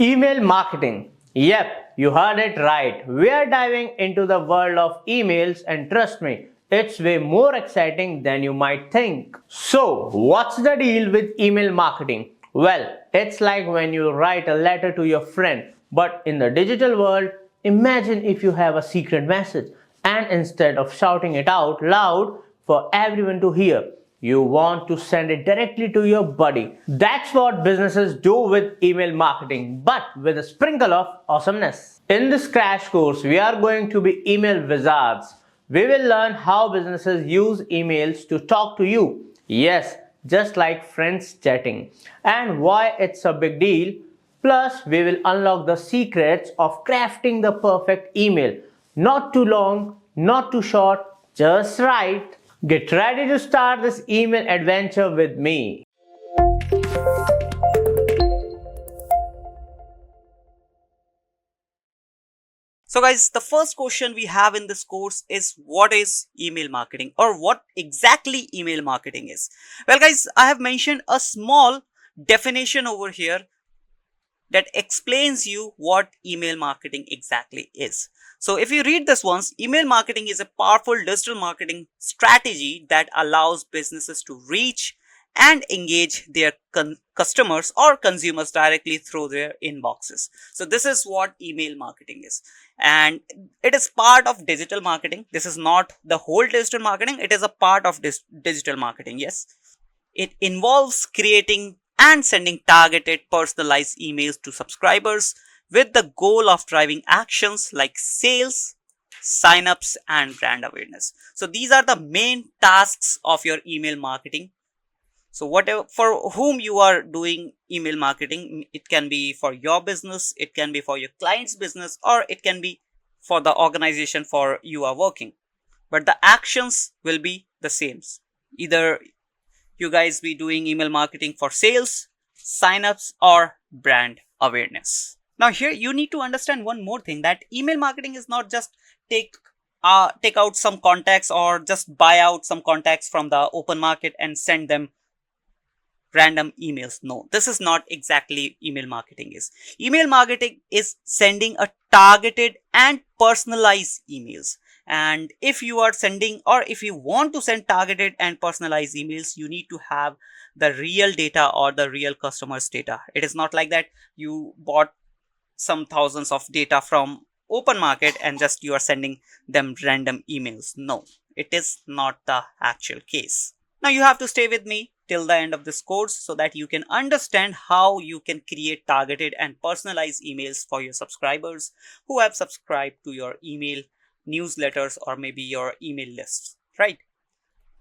Email marketing. Yep, you heard it right. We are diving into the world of emails, and trust me, it's way more exciting than you might think. So, what's the deal with email marketing? Well, it's like when you write a letter to your friend, but in the digital world, imagine if you have a secret message and instead of shouting it out loud for everyone to hear, you want to send it directly to your buddy. That's what businesses do with email marketing, but with a sprinkle of awesomeness. In this crash course, we are going to be email wizards. We will learn how businesses use emails to talk to you. Yes, just like friends chatting. And why it's a big deal. Plus, we will unlock the secrets of crafting the perfect email. Not too long, not too short, just right. Get ready to start this email adventure with me. So guys, the first question we have in this course is what is email marketing or what exactly email marketing is? Well guys, I have mentioned a small definition over here that explains you what email marketing exactly is. So if you read this once, email marketing is a powerful digital marketing strategy that allows businesses to reach and engage their customers or consumers directly through their inboxes. So this is what email marketing is, and it is part of digital marketing. This is not the whole digital marketing, it is a part of this digital marketing. Yes, it involves creating and sending targeted personalized emails to subscribers with the goal of driving actions like sales, signups, and brand awareness. So these are the main tasks of your email marketing. So whatever, for whom you are doing email marketing, it can be for your business, it can be for your client's business, or it can be for the organization for you are working. But the actions will be the same. Either you guys be doing email marketing for sales, signups, or brand awareness. Now here you need to understand one more thing, that email marketing is not just take out some contacts or just buy out some contacts from the open market and send them random emails. No, this is not exactly email marketing is. Email marketing is sending a targeted and personalized emails. And if you are sending, or if you want to send targeted and personalized emails, you need to have the real data or the real customers data. It is not like that you bought some thousands of data from open market and just you are sending them random emails. No, it is not the actual case. Now you have to stay with me till the end of this course so that you can understand how you can create targeted and personalized emails for your subscribers who have subscribed to your email newsletters or maybe your email lists, right?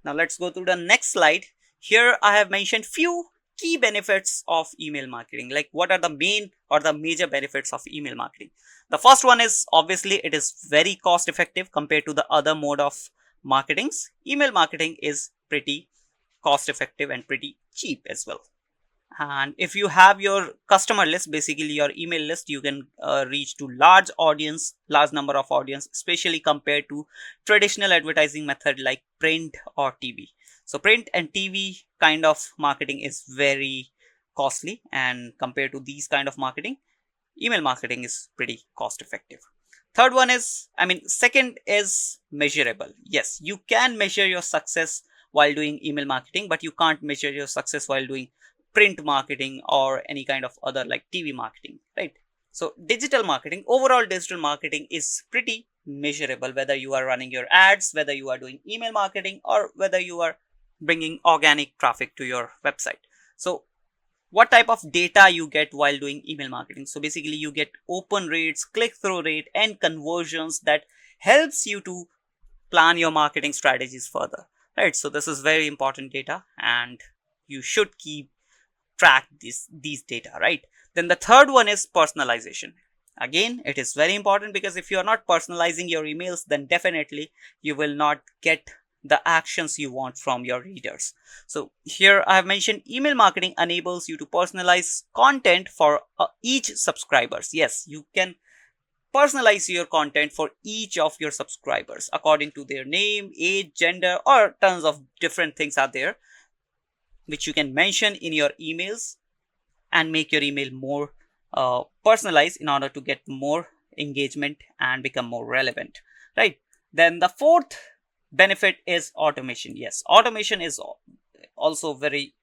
Now let's go to the next slide. Here I have mentioned few key benefits of email marketing. Like what are the main or the major benefits of email marketing? The first one is obviously it is very cost effective compared to the other mode of marketings. Email marketing is pretty cost effective and pretty cheap as well. And if you have your customer list, basically your email list, you can reach to large number of audience, especially compared to traditional advertising method like print or TV. So print and TV kind of marketing is very costly, and compared to these kind of marketing, email marketing is pretty cost effective. Third one is, second is measurable. Yes, you can measure your success while doing email marketing, but you can't measure your success while doing print marketing or any kind of other like TV marketing, right? So digital marketing, overall digital marketing is pretty measurable, whether you are running your ads, whether you are doing email marketing, or whether you are bringing organic traffic to your website. So what type of data you get while doing email marketing? So basically you get open rates, click-through rate, and conversions that helps you to plan your marketing strategies further, right? So this is very important data and you should keep track these data, right? Then the third one is personalization. Again, it is very important because if you are not personalizing your emails, then definitely you will not get the actions you want from your readers. So here I have mentioned email marketing enables you to personalize content for each subscribers. Yes, you can personalize your content for each of your subscribers according to their name, age, gender, or tons of different things are there which you can mention in your emails and make your email more personalize in order to get more engagement and become more relevant, right? Then the fourth benefit is automation. Yes, automation is also very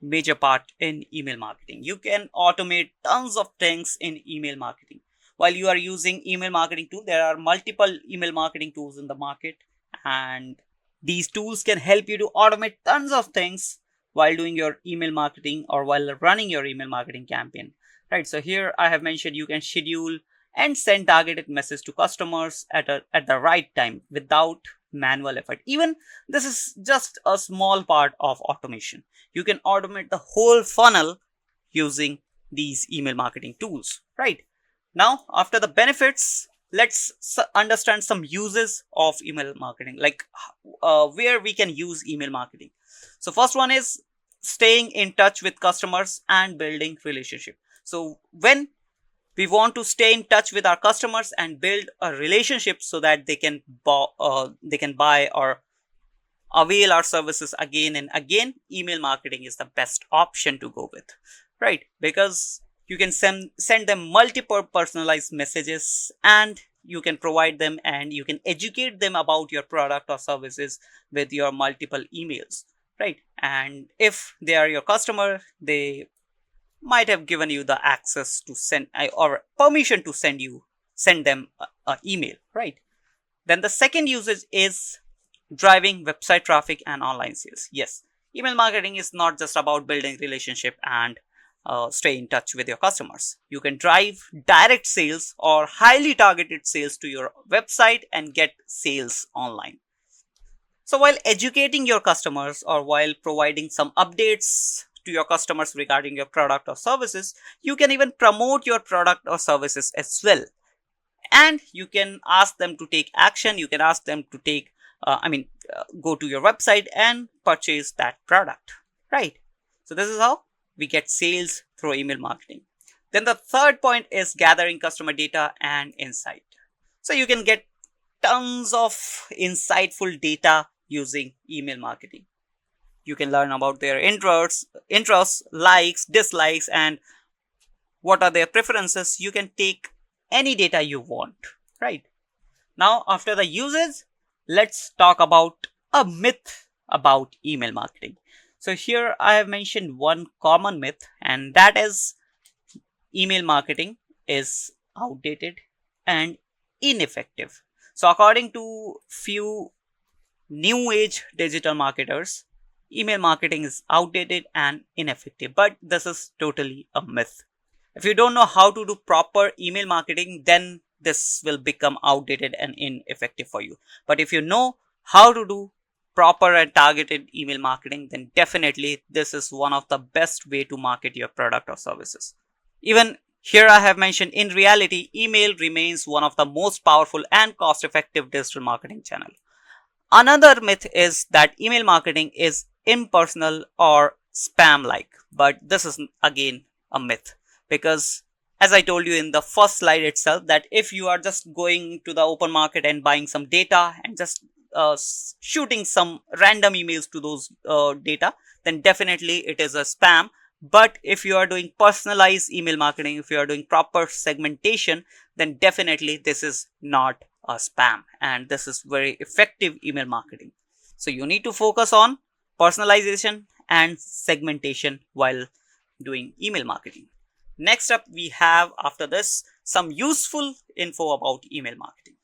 major part in email marketing. You can automate tons of things in email marketing. While you are using email marketing tool, there are multiple email marketing tools in the market, and these tools can help you to automate tons of things while doing your email marketing or while running your email marketing campaign, right? So here I have mentioned you can schedule and send targeted message to customers at the right time without manual effort. Even this is just a small part of automation. You can automate the whole funnel using these email marketing tools, right? Now, after the benefits, let's understand some uses of email marketing, like where we can use email marketing. So first one is staying in touch with customers and building relationship. So when we want to stay in touch with our customers and build a relationship so that they can buy or avail our services again and again, email marketing is the best option to go with, right? Because you can send them multiple personalized messages, and you can provide them and you can educate them about your product or services with your multiple emails, right? And if they are your customer, they might have given you the access to send or permission to send them a email, right? Then the second usage is driving website traffic and online sales. Yes, email marketing is not just about building relationship and stay in touch with your customers. You can drive direct sales or highly targeted sales to your website and get sales online. So while educating your customers or while providing some updates to your customers regarding your product or services, you can even promote your product or services as well. And you can ask them to take action. You can ask them to go to your website and purchase that product, right? So this is how we get sales through email marketing. Then the third point is gathering customer data and insight. So you can get tons of insightful data using email marketing. You can learn about their interests, likes, dislikes, and what are their preferences. You can take any data you want, right? Now, after the uses, let's talk about a myth about email marketing. So here I have mentioned one common myth, and that is email marketing is outdated and ineffective. So according to few new age digital marketers, email marketing is outdated and ineffective, but this is totally a myth. If you don't know how to do proper email marketing, then this will become outdated and ineffective for you. But if you know how to do proper and targeted email marketing, then definitely this is one of the best way to market your product or services. Even here I have mentioned, in reality, email remains one of the most powerful and cost effective digital marketing channel. Another myth is that email marketing is impersonal or spam like, but this is again a myth, because as I told you in the first slide itself, that if you are just going to the open market and buying some data and just shooting some random emails to those data, then definitely it is a spam. But if you are doing personalized email marketing, if you are doing proper segmentation, then definitely this is not a spam, and this is very effective email marketing. So you need to focus on personalization and segmentation while doing email marketing. Next up, we have after this some useful info about email marketing.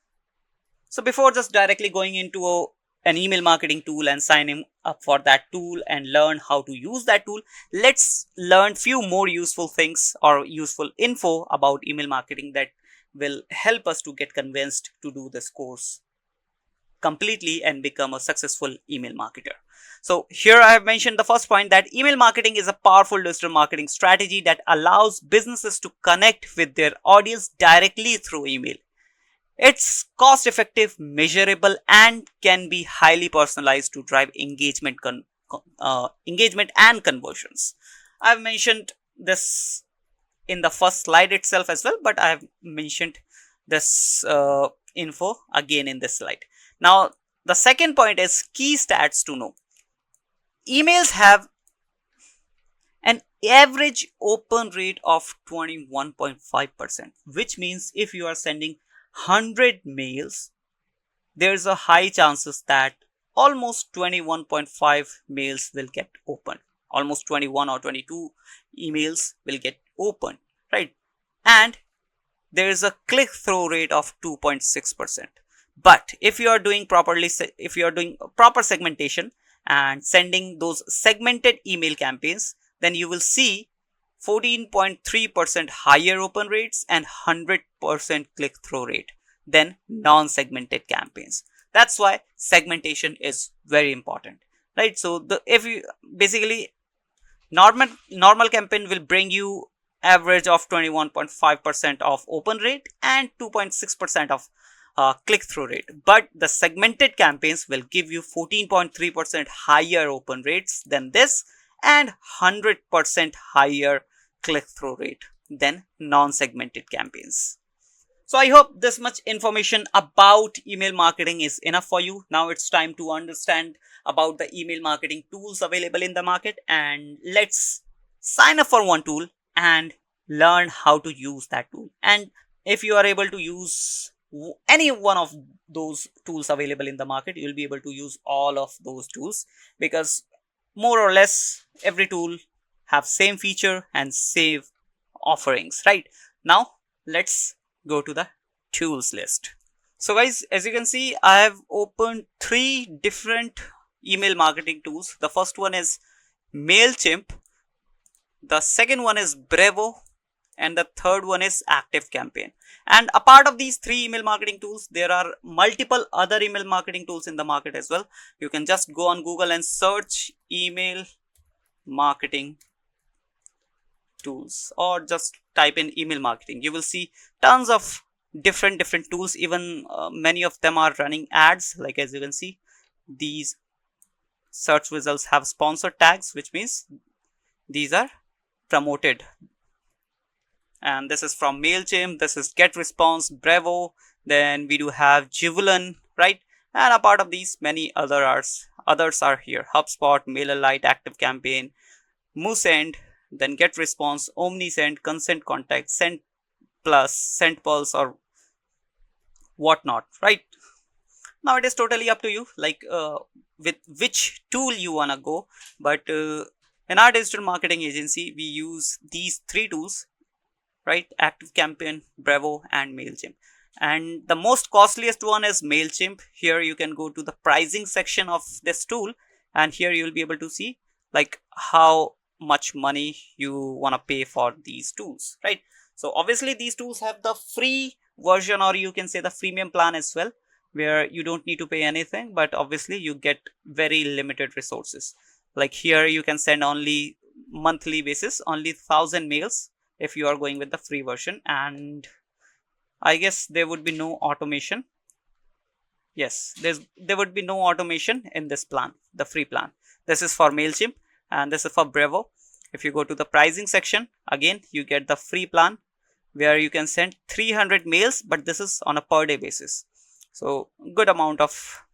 So before just directly going into an email marketing tool and signing up for that tool and learn how to use that tool, let's learn few more useful things or useful info about email marketing that will help us to get convinced to do this course completely and become a successful email marketer. So here I have mentioned the first point, that email marketing is a powerful digital marketing strategy that allows businesses to connect with their audience directly through email. It's cost effective, measurable, and can be highly personalized to drive engagement and conversions. I've mentioned this in the first slide itself as well, but I have mentioned this info again in this slide. Now, the second point is key stats to know. Emails have an average open rate of 21.5%, which means if you are sending 100 mails, there's a high chances that almost 21.5 mails will get opened. Almost 21 or 22 emails will get opened, right? And there is a click-through rate of 2.6%. But if you are doing properly, if you are doing proper segmentation and sending those segmented email campaigns, then you will see 14.3% higher open rates and 100% click-through rate than non-segmented campaigns. That's why segmentation is very important, right? So the if you basically normal campaign will bring you average of 21.5% of open rate and 2.6% of click-through rate, but the segmented campaigns will give you 14.3% higher open rates than this and 100% higher click-through rate than non-segmented campaigns. So I hope this much information about email marketing is enough for you. Now it's time to understand about the email marketing tools available in the market, and let's sign up for one tool and learn how to use that tool. And if you are able to use any one of those tools available in the market, you'll be able to use all of those tools, because more or less every tool have same feature and same offerings, right? Now let's go to the tools list. So guys, as you can see, I have opened 3 different email marketing tools. The first one is MailChimp, the second one is Brevo, and the third one is ActiveCampaign. And a part of these 3 email marketing tools, there are multiple other email marketing tools in the market as well. You can just go on Google and search email marketing tools, or just type in email marketing. You will see tons of different tools. Even many of them are running ads. Like as you can see, these search results have sponsored tags, which means these are promoted. And this is from MailChimp, this is GetResponse, Brevo, then we do have Jubilant, right? And a part of these, many others are here: HubSpot, MailerLite, ActiveCampaign, Moosend, then GetResponse, OmniSend, Consent Contact, Send Plus, SendPulse, or whatnot, right? Now it is totally up to you, like with which tool you wanna go. But in our digital marketing agency, we use these 3 tools, right? ActiveCampaign, Brevo, and MailChimp. And the most costliest one is MailChimp. Here you can go to the pricing section of this tool, and here you will be able to see like how much money you want to pay for these tools, right? So obviously these tools have the free version, or you can say the freemium plan as well, where you don't need to pay anything, but obviously you get very limited resources. Like here you can send only monthly basis, only 1000 mails if you are going with the free version, and I guess there would be no automation. Yes, there would be no automation in this plan, the free plan. This is for MailChimp and this is for Brevo. If you go to the pricing section, again you get the free plan where you can send 300 mails, but this is on a per day basis. So good amount of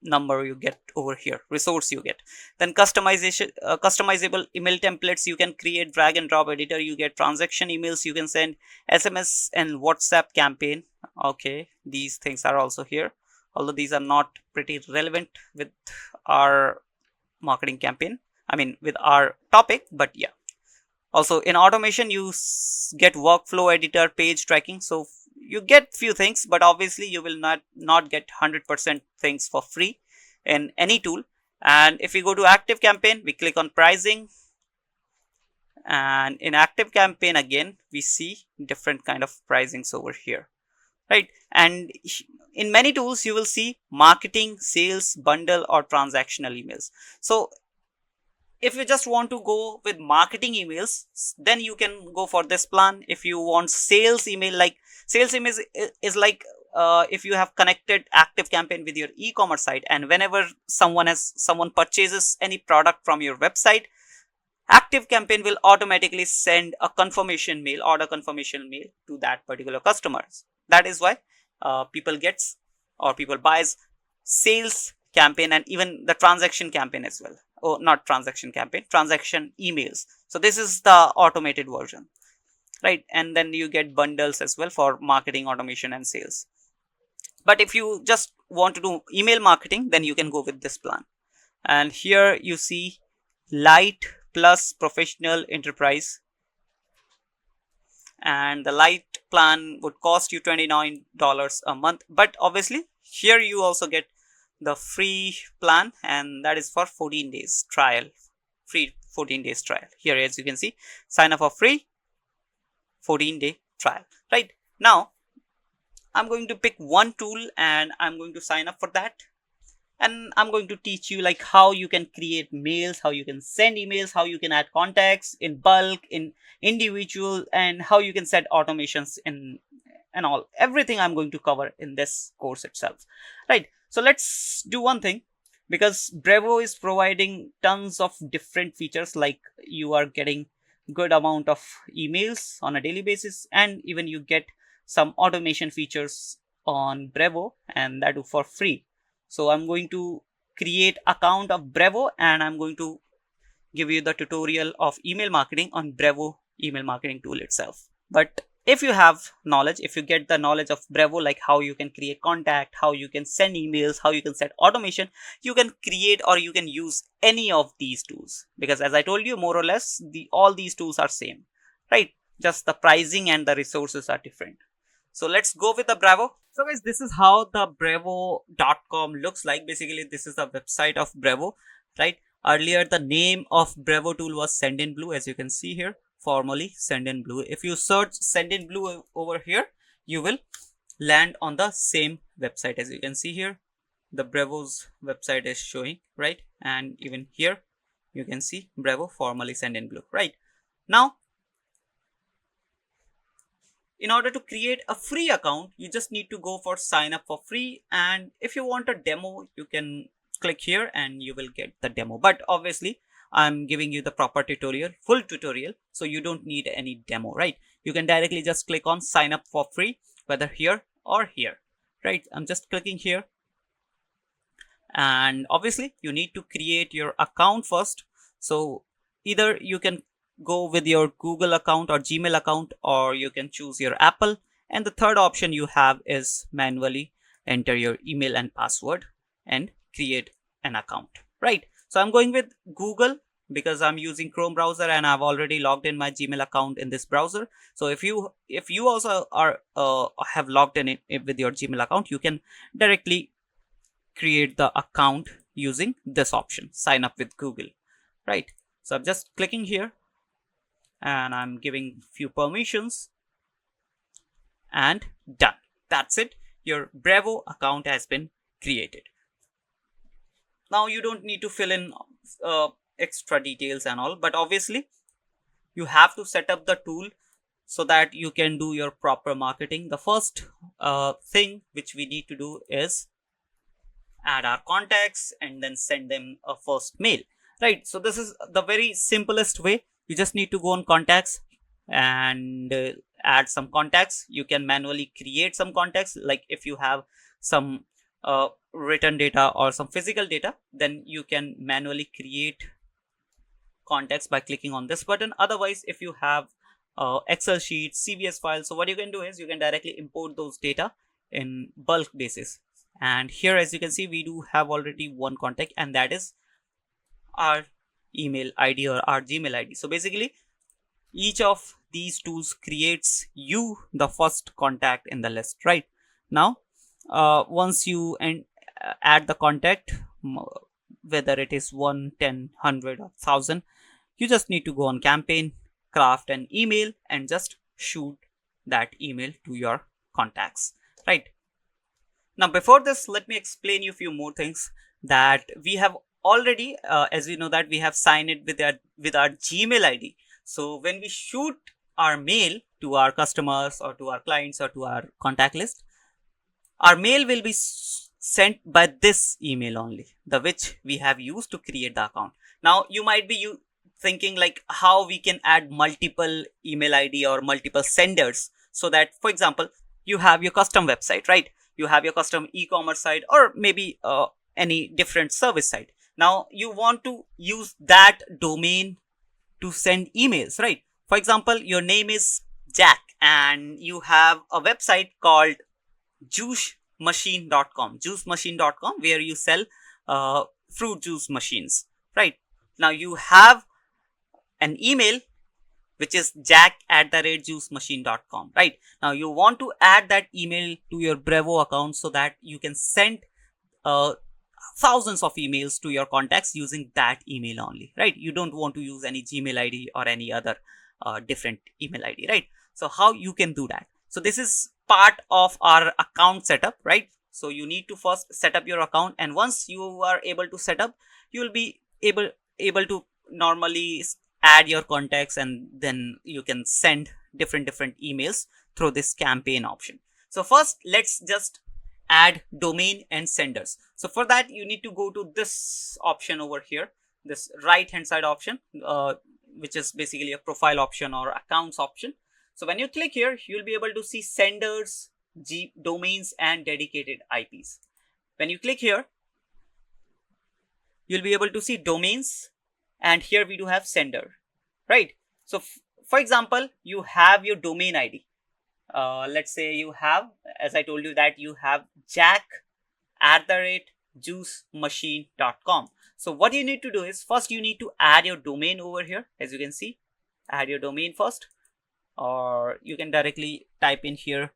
number you get over here, resource you get. Then customization, customizable email templates you can create, drag and drop editor, you get transaction emails, you can send SMS and WhatsApp campaign. Okay, these things are also here, although these are not pretty relevant with our marketing campaign, I mean with our topic, but yeah. Also in automation you get workflow editor, page tracking, so you get few things, but obviously you will not get 100% things for free in any tool. And if we go to ActiveCampaign, we click on pricing, and in ActiveCampaign again we see different kind of pricings over here, right? And in many tools you will see marketing, sales, bundle, or transactional emails. So if you just want to go with marketing emails, then you can go for this plan. If you want sales email, like sales email is like if you have connected ActiveCampaign with your e-commerce site, and whenever someone purchases any product from your website, ActiveCampaign will automatically send a confirmation mail, order confirmation mail, to that particular customers. That is why people buys sales campaign and even the transaction campaign as well not transaction campaign, transaction emails. So this is the automated version, right? And then you get bundles as well for marketing automation and sales. But if you just want to do email marketing, then you can go with this plan. And here you see light plus professional enterprise, and the light plan would cost you $29 a month. But obviously here you also get the free plan, and that is for 14 days trial, free 14 days trial. Here, as you can see, sign up for free 14-day trial. Right now I'm going to pick one tool and I'm going to sign up for that, and I'm going to teach you like how you can create mails, how you can send emails, how you can add contacts in bulk, in individual, and how you can set automations in and all. Everything I'm going to cover in this course itself, right? So let's do one thing, because Brevo is providing tons of different features, like you are getting good amount of emails on a daily basis, and even you get some automation features on Brevo, and that for free. So I'm going to create account of Brevo, and I'm going to give you the tutorial of email marketing on Brevo email marketing tool itself. But if you have knowledge, if you get the knowledge of Brevo, like how you can create contact, how you can send emails, how you can set automation, you can create or you can use any of these tools, because as I told you, more or less all these tools are same, right? Just the pricing and the resources are different. So let's go with the Brevo. So guys, this is how the brevo.com looks like. Basically, this is the website of Brevo, right? Earlier, the name of Brevo tool was Sendinblue, as you can see here, formerly Sendinblue. If you search Sendinblue over here, you will land on the same website. As you can see here, the Brevo's website is showing, right? And even here, you can see Brevo, formerly Sendinblue, right? Now, in order to create a free account, you just need to go for sign up for free. And if you want a demo, you can click here and you will get the demo. But obviously, I'm giving you the proper tutorial, full tutorial. So you don't need any demo, right? You can directly just click on sign up for free, whether here or here, right? I'm just clicking here. And obviously, you need to create your account first. So either you can go with your Google account or Gmail account, or you can choose your Apple. And the third option you have is manually enter your email and password and create an account, right? So I'm going with Google because I'm using Chrome browser and I've already logged in my Gmail account in this browser. So if you also are have logged in it with your Gmail account, you can directly create the account using this option, sign up with Google, right? So I'm just clicking here and I'm giving few permissions and done. That's it. Your Brevo account has been created. Now you don't need to fill in extra details and all, but obviously you have to set up the tool so that you can do your proper marketing. The first thing which we need to do is add our contacts and then send them a first mail, right? So this is the very simplest way. You just need to go on contacts and add some contacts. You can manually create some contacts, like if you have some written data or some physical data, then you can manually create contacts by clicking on this button. Otherwise, if you have Excel sheets, CVS files, so what you can do is you can directly import those data in bulk basis. And here, as you can see, we do have already one contact, and that is our email ID or our Gmail ID. So basically, each of these tools creates you the first contact in the list, right? Now, once you add the contact, whether it is 1, 10, 100 or 1000, you just need to go on campaign, craft an email and just shoot that email to your contacts, right? Now, before this, let me explain you a few more things that we have already, as we know that we have signed it with our Gmail ID. So when we shoot our mail to our customers or to our clients or to our contact list, our mail will be sent by this email only, the which we have used to create the account. Now you might be thinking like how we can add multiple email ID or multiple senders, so that, for example, you have your custom website, right? You have your custom e-commerce site or maybe any different service site. Now you want to use that domain to send emails, right? For example, your name is Jack and you have a website called juicemachine.com, where you sell fruit juice machines, right? Now you have an email which is jack@juicemachine.com, right? Now you want to add that email to your Brevo account so that you can send uh, thousands of emails to your contacts using that email only, right? You don't want to use any Gmail ID or any other different email ID, right? So how you can do that? So this is part of our account setup, right? So you need to first set up your account, and once you are able to set up, you will be able to normally add your contacts, and then you can send different emails through this campaign option. So first, let's just add domain and senders. So for that, you need to go to this option over here, this right hand side option, which is basically a profile option or accounts option. So when you click here, you'll be able to see senders, domains, and dedicated IPs. When you click here, you'll be able to see domains, and here we do have sender, right? So for example, you have your domain ID. Let's say you have, as I told you, that you have jack@juicemachine.com. So what you need to do is, first you need to add your domain over here. As you can see, add your domain first, or you can directly type in here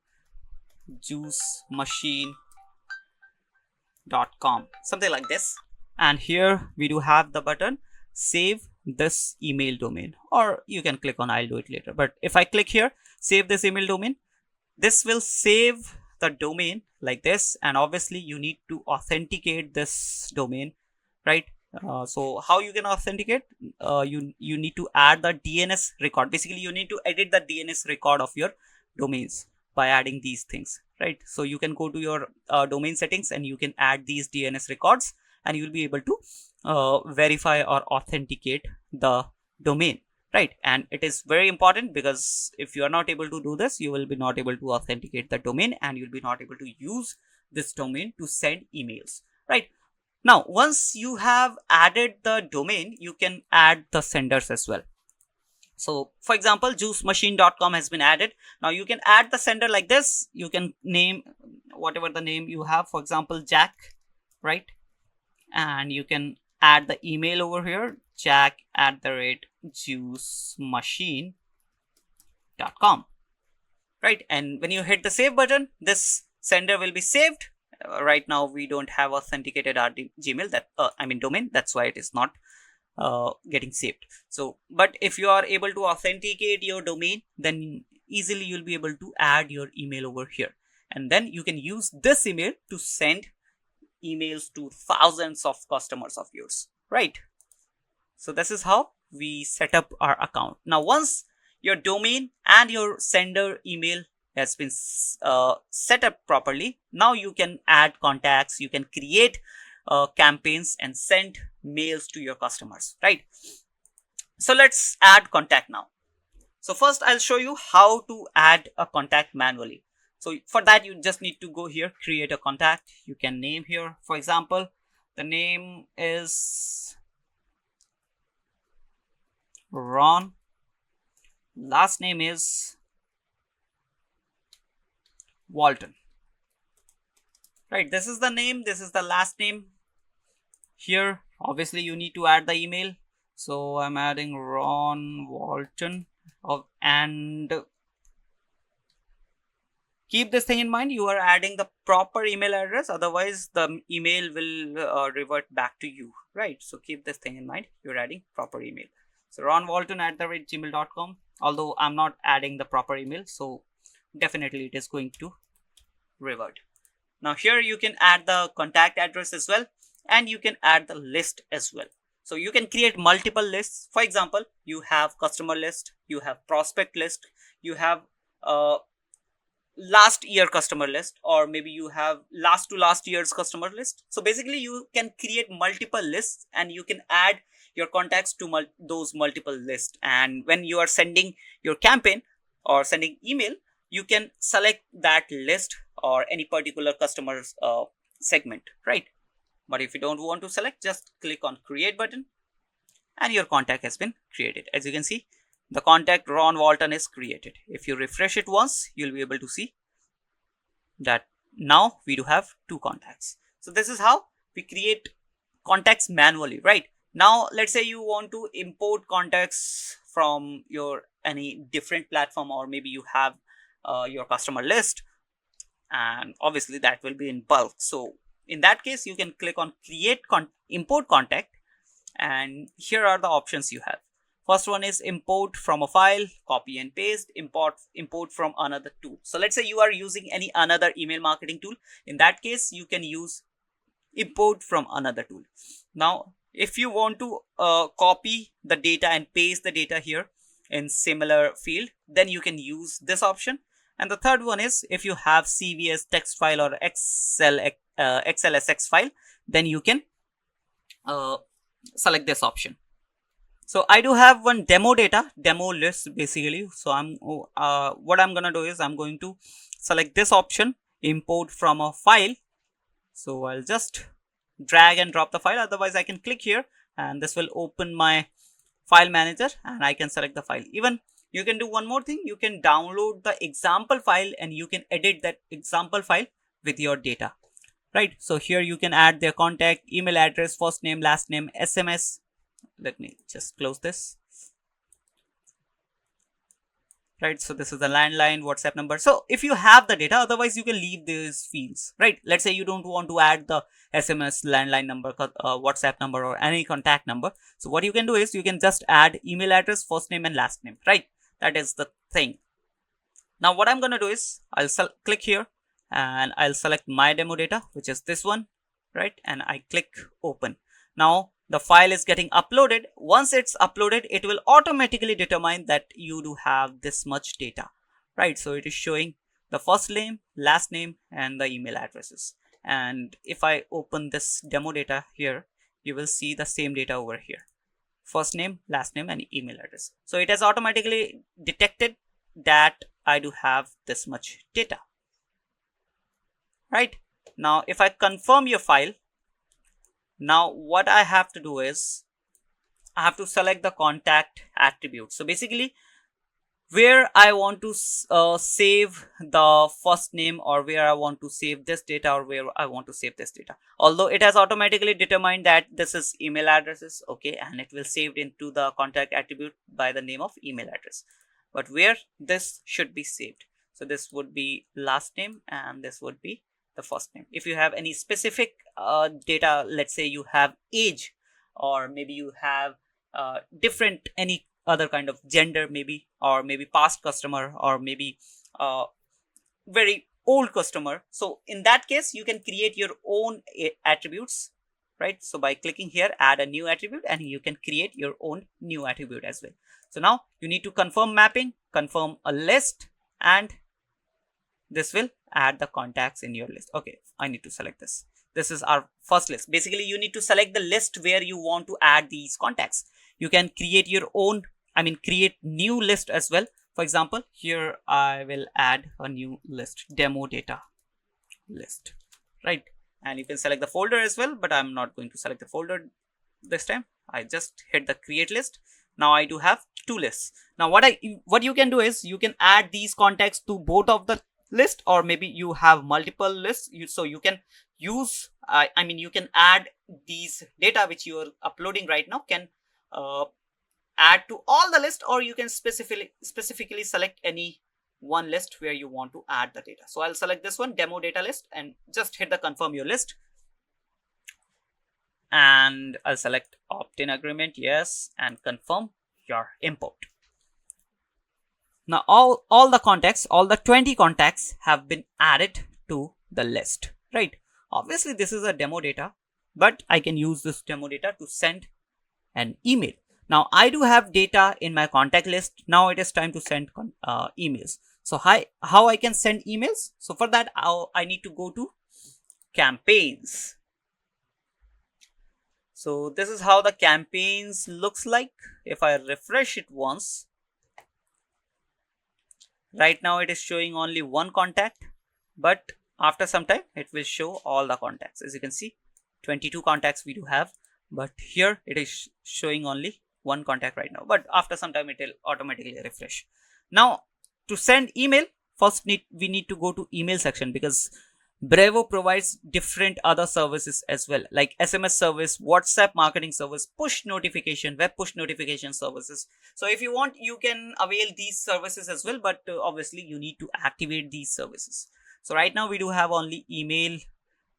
juicemachine.com, something like this. And here we do have the button save this email domain, or you can click on I'll do it later. But if I click here, save this email domain, this will save the domain like this, and obviously you need to authenticate this domain, right? So how you can authenticate? You need to add the DNS record. Basically, you need to edit the DNS record of your domains by adding these things, right? So you can go to your domain settings and you can add these DNS records, and you will be able to verify or authenticate the domain, right? And it is very important, because if you are not able to do this, you will be not able to authenticate the domain, and you'll be not able to use this domain to send emails, right? Now once you have added the domain, you can add the senders as well. So for example, juicemachine.com has been added. Now you can add the sender like this. You can name whatever the name you have, for example Jack, right? And you can add the email over here, jack@juicemachine.com, right? And when you hit the save button, this sender will be saved. Right now we don't have authenticated our Gmail, that domain, that's why it is not getting saved. So but if you are able to authenticate your domain, then easily you'll be able to add your email over here, and then you can use this email to send emails to thousands of customers of yours, right? So this is how we set up our account. Now once your domain and your sender email has been set up properly, now you can add contacts, you can create campaigns and send mails to your customers, right? So let's add contact now. So first I'll show you how to add a contact manually. So for that, you just need to go here, create a contact. You can name here, for example, the name is Ron, last name is Walton, right? This is the name, this is the last name. Here obviously you need to add the email, so I'm adding Ron Walton and keep this thing in mind, you are adding the proper email address, otherwise the email will revert back to you, right? So keep this thing in mind, you're adding proper email. So ronwalton@gmail.com, although I'm not adding the proper email, so definitely it is going to revert. Now here you can add the contact address as well, and you can add the list as well. So you can create multiple lists. For example, you have customer list, you have prospect list, you have last year customer list, or maybe you have last to last year's customer list. So basically you can create multiple lists, and you can add your contacts to those multiple lists, and when you are sending your campaign or sending email, you can select that list or any particular customer's segment, right? But if you don't want to select, just click on create button and your contact has been created. As you can see, the contact Ron Walton is created. If you refresh it once, you'll be able to see that now we do have 2 contacts. So this is how we create contacts manually, right? Now let's say you want to import contacts from your any different platform, or maybe you have your customer list, and obviously that will be in bulk. So in that case, you can click on import contact, and here are the options you have. First one is import from a file, copy and paste, import from another tool. So let's say you are using any another email marketing tool. In that case, you can use import from another tool. Now if you want to copy the data and paste the data here in similar field, then you can use this option. And the third one is if you have CVS text file or XLSX file, then you can select this option. So I do have one demo list basically. So what I'm gonna do is I'm going to select this option, import from a file. So I'll just drag and drop the file. Otherwise I can click here and this will open my file manager and I can select the file. Even you can do one more thing, you can download the example file and you can edit that example file with your data, right? So here you can add their contact, email address, first name, last name, SMS. Let me just close this, right? So this is the landline, WhatsApp number. So if you have the data, otherwise you can leave these fields, right? Let's say you don't want to add the SMS, landline number, WhatsApp number, or any contact number. So what you can do is you can just add email address, first name and last name, right? That is the thing. Now what I'm going to do is I'll click here and I'll select my demo data, which is this one, right? And I click open. Now the file is getting uploaded. Once it's uploaded, it will automatically determine that you do have this much data, right? So it is showing the first name, last name, and the email addresses. And if I open this demo data here, you will see the same data over here: first name, last name, and email address. So it has automatically detected that I do have this much data, right? Now if I confirm your file, now what I have to do is I have to select the contact attribute. So basically where I want to save the first name, or where I want to save this data, or where I want to save this data. Although it has automatically determined that this is email addresses, okay, and it will save it into the contact attribute by the name of email address. But where this should be saved, so this would be last name and this would be the first name. If you have any specific data, let's say you have age, or maybe you have different any other kind of gender, maybe, or maybe past customer, or maybe very old customer, so in that case you can create your own attributes, right? So by clicking here, add a new attribute, and you can create your own new attribute as well. So now you need to confirm mapping, confirm a list, and this will add the contacts in your list. Okay, I need to select this. This is our first list. Basically you need to select the list where you want to add these contacts. You can create your own, create new list as well. For example, here I will add a new list, demo data list, right? And you can select the folder as well, but I'm not going to select the folder this time. I just hit the create list. Now I do have 2 lists. Now what you can do is you can add these contacts to both of the list, or maybe you have multiple lists. So you can use you can add these data which you are uploading right now, can add to all the list, or you can specifically select any one list where you want to add the data. So I'll select this one, demo data list, and just hit the confirm your list, and I'll select opt-in agreement, yes, and confirm your import. Now all the contacts, all the 20 contacts have been added to the list, right? Obviously this is a demo data, but I can use this demo data to send an email. Now I do have data in my contact list. Now it is time to send emails. So how I can send emails? So for that I need to go to campaigns. So this is how the campaigns looks like. If I refresh it once, right now it is showing only one contact, but after some time it will show all the contacts. As you can see, 22 contacts we do have, but here it is showing only one contact right now, but after some time it will automatically refresh. Now to send email, first we need to go to email section, because Brevo provides different other services as well, like SMS service, WhatsApp marketing service, push notification, web push notification services. So if you want, you can avail these services as well, but obviously you need to activate these services. So right now we do have only email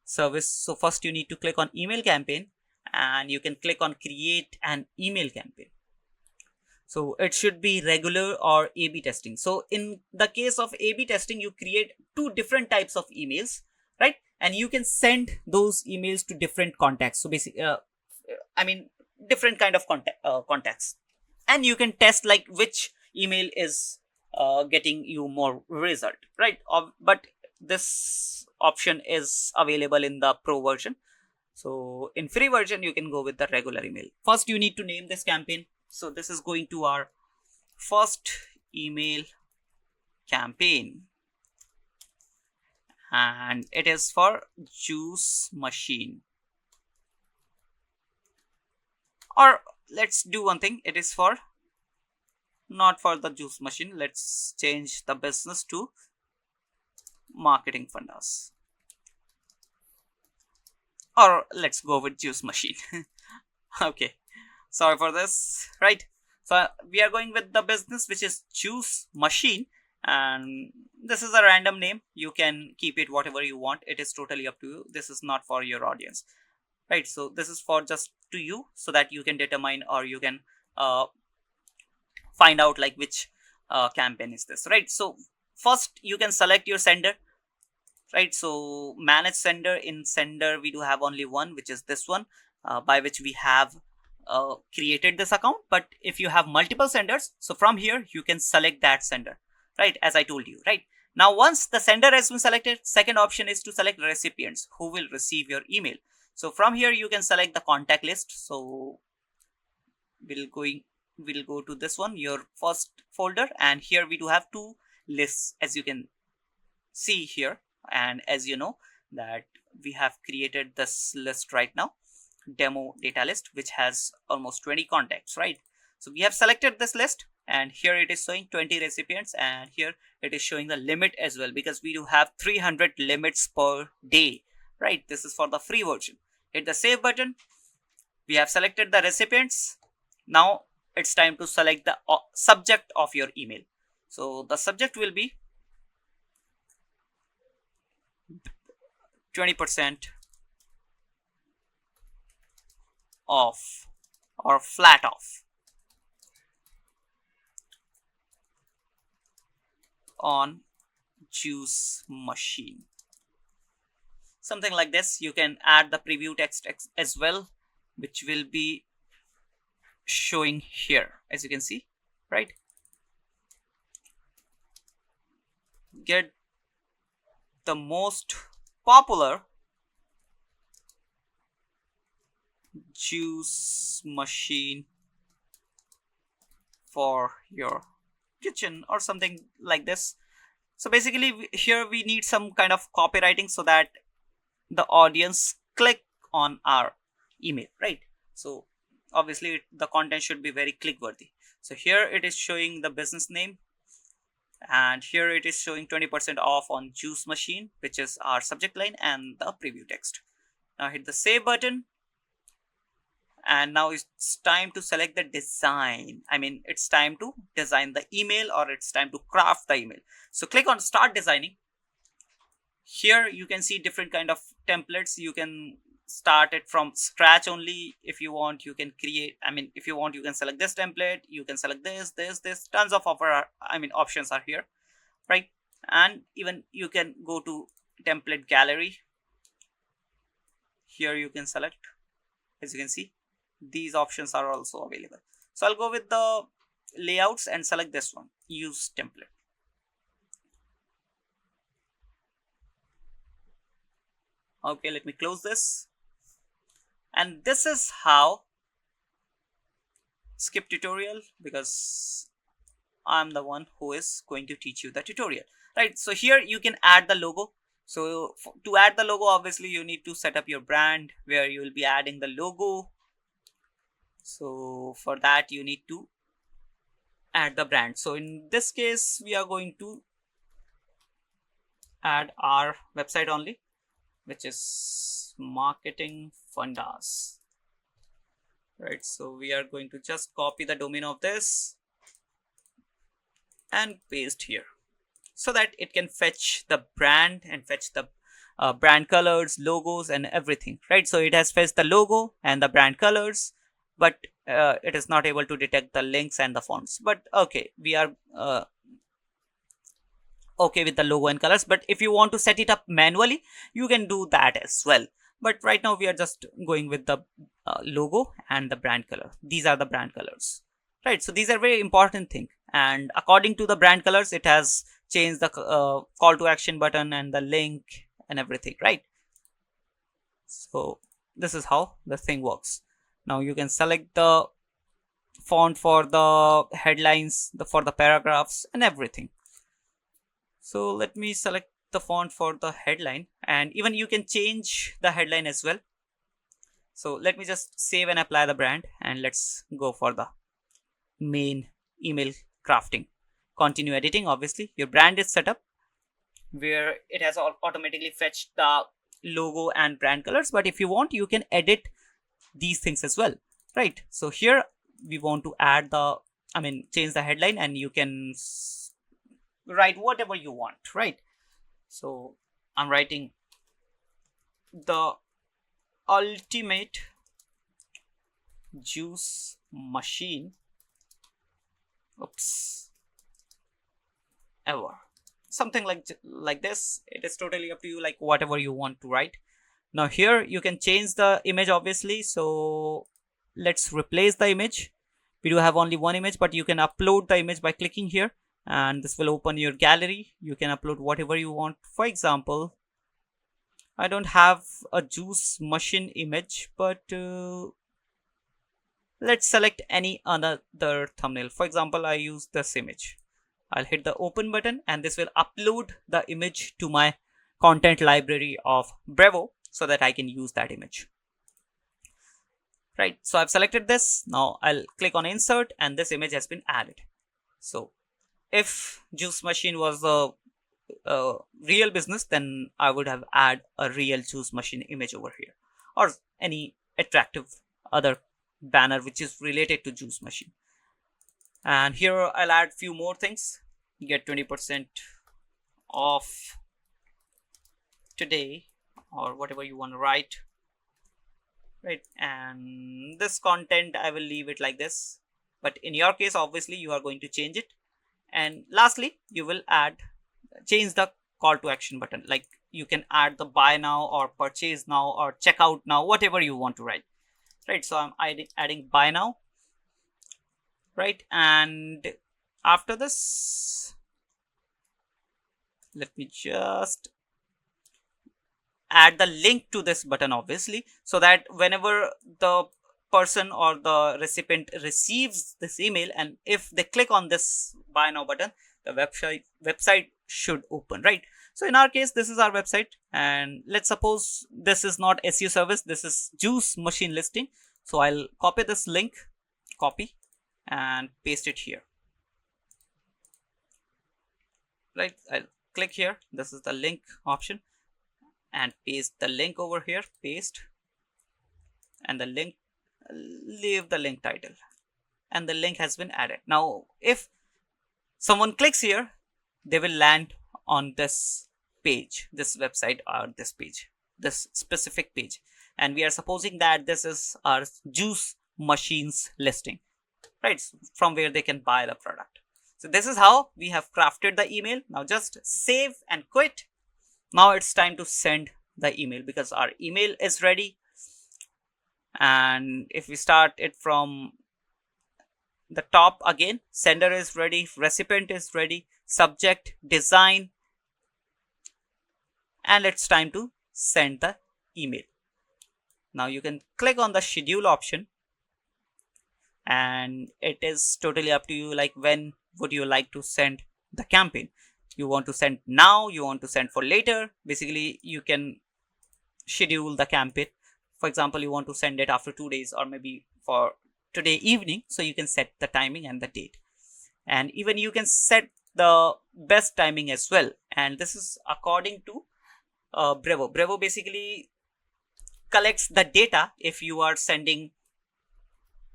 service. So first you need to click on email campaign, and you can click on create an email campaign. So it should be regular or A/B testing. So in the case of A/B testing, you create two different types of emails, right? And you can send those emails to different contacts. So basically, I mean, different kind of contacts, and you can test like which email is getting you more result, right? But this option is available in the pro version. So in free version, you can go with the regular email. First, you need to name this campaign. So this is going to our first email campaign, and it is for juice machine. Or let's do one thing, it is for not for the juice machine. Let's change the business to marketing fundas, or let's go with juice machine. Okay, sorry for this, right? So we are going with the business, which is juice machine, and this is a random name. You can keep it whatever you want, it is totally up to you. This is not for your audience, right? So this is for just to you, so that you can determine, or you can find out like which campaign is this, right? So first you can select your sender, right? So manage sender. In sender we do have only one, which is this one, by which we have created this account. But if you have multiple senders, so from here you can select that sender, right? As I told you, right? Now once the sender has been selected, second option is to select recipients who will receive your email. So from here you can select the contact list. So we'll go to this one, your first folder, and here we do have two lists, as you can see here. And as you know that we have created this list right now, demo data list, which has almost 20 contacts, right? So we have selected this list, and here it is showing 20 recipients, and here it is showing the limit as well, because we do have 300 limits per day, right? This is for the free version. Hit the save button. We have selected the recipients. Now it's time to select the subject of your email. So the subject will be 20% off, or flat off, on juice machine. Something like this. You can add the preview text as well, which will be showing here, as you can see, right? Get the most popular juice machine for your kitchen, or something like this. So basically here we need some kind of copywriting, so that the audience click on our email, right? So obviously the content should be very click worthy. So here it is showing the business name, and here it is showing 20% off on juice machine, which is our subject line, and the preview text. Now hit the save button, and now it's time to select the design. I mean, it's time to design the email, or it's time to craft the email. So click on start designing. Here you can see different kind of templates. You can start it from scratch only. If you want, you can create, I mean, if you want, you can select this template, you can select this. Tons of options are here, right? And even you can go to template gallery. Here you can select, as you can see, these options are also available. So I'll go with the layouts and select this one, use template. Okay, let me close this. And this is how skip tutorial, because I'm the one who is going to teach you the tutorial, right? So here you can add the logo. So to add the logo, obviously you need to set up your brand where you will be adding the logo. So for that you need to add the brand. So in this case we are going to add our website only, which is Marketing Fundas, right? So we are going to just copy the domain of this and paste here, so that it can fetch the brand and fetch the brand colors, logos and everything, right? So it has fetched the logo and the brand colors, but it is not able to detect the links and the fonts. But okay, we are okay with the logo and colors, but if you want to set it up manually, you can do that as well. But right now we are just going with the logo and the brand color. These are the brand colors, right? So these are very important thing, and according to the brand colors, it has changed the call to action button and the link and everything, right? So this is how the thing works. Now you can select the font for the headlines, for the paragraphs and everything. So let me select the font for the headline, and even you can change the headline as well. So let me just save and apply the brand, and let's go for the main email crafting. Continue editing. Obviously your brand is set up where it has automatically fetched the logo and brand colors, but if you want, you can edit these things as well, right? So here we want to add the, change the headline, and you can write whatever you want, right? So I'm writing the ultimate juice machine ever, something like this. It is totally up to you, like whatever you want to write. Now here you can change the image, obviously. So let's replace the image. We do have only one image, but you can upload the image by clicking here, and this will open your gallery. You can upload whatever you want. For example, I don't have a juice machine image, but let's select any another thumbnail. For example, I use this image. I'll hit the open button, and this will upload the image to my content library of Brevo, so that I can use that image, right? So I've selected this. Now I'll click on insert, and this image has been added. So if juice machine was a real business, then I would have add a real juice machine image over here, or any attractive other banner which is related to juice machine. And here I'll add few more things. Get 20% off today, or whatever you want to write, right? And this content I will leave it like this, but in your case, obviously you are going to change it. And lastly, you will change the call to action button. Like you can add the buy now or purchase now or check out now, whatever you want to write, right? So I'm adding buy now, right? And after this, let me just add the link to this button, obviously, so that whenever the person or the recipient receives this email, and if they click on this buy now button, the website should open, right? So in our case, this is our website, and let's suppose this is not SEO service, this is juice machine listing. So I'll copy this link, copy and paste it here, right? I'll click here, this is the link option, and paste the link over here, paste, and the link, leave the link title, and the link has been added. Now if someone clicks here, they will land on this page, this website, or this page, this specific page, and we are supposing that this is our juice machines listing, right? From where they can buy the product. So this is how we have crafted the email. Now just save and quit. Now it's time to send the email, because our email is ready. And if we start it from the top again, sender is ready, recipient is ready, subject, design, and it's time to send the email. Now you can click on the schedule option, and it is totally up to you, like when would you like to send the campaign. You want to send now, you want to send for later. Basically, you can schedule the campaign. For example, you want to send it after 2 days or maybe for today evening. So you can set the timing and the date. And even you can set the best timing as well. And this is according to Brevo. Brevo basically collects the data if you are sending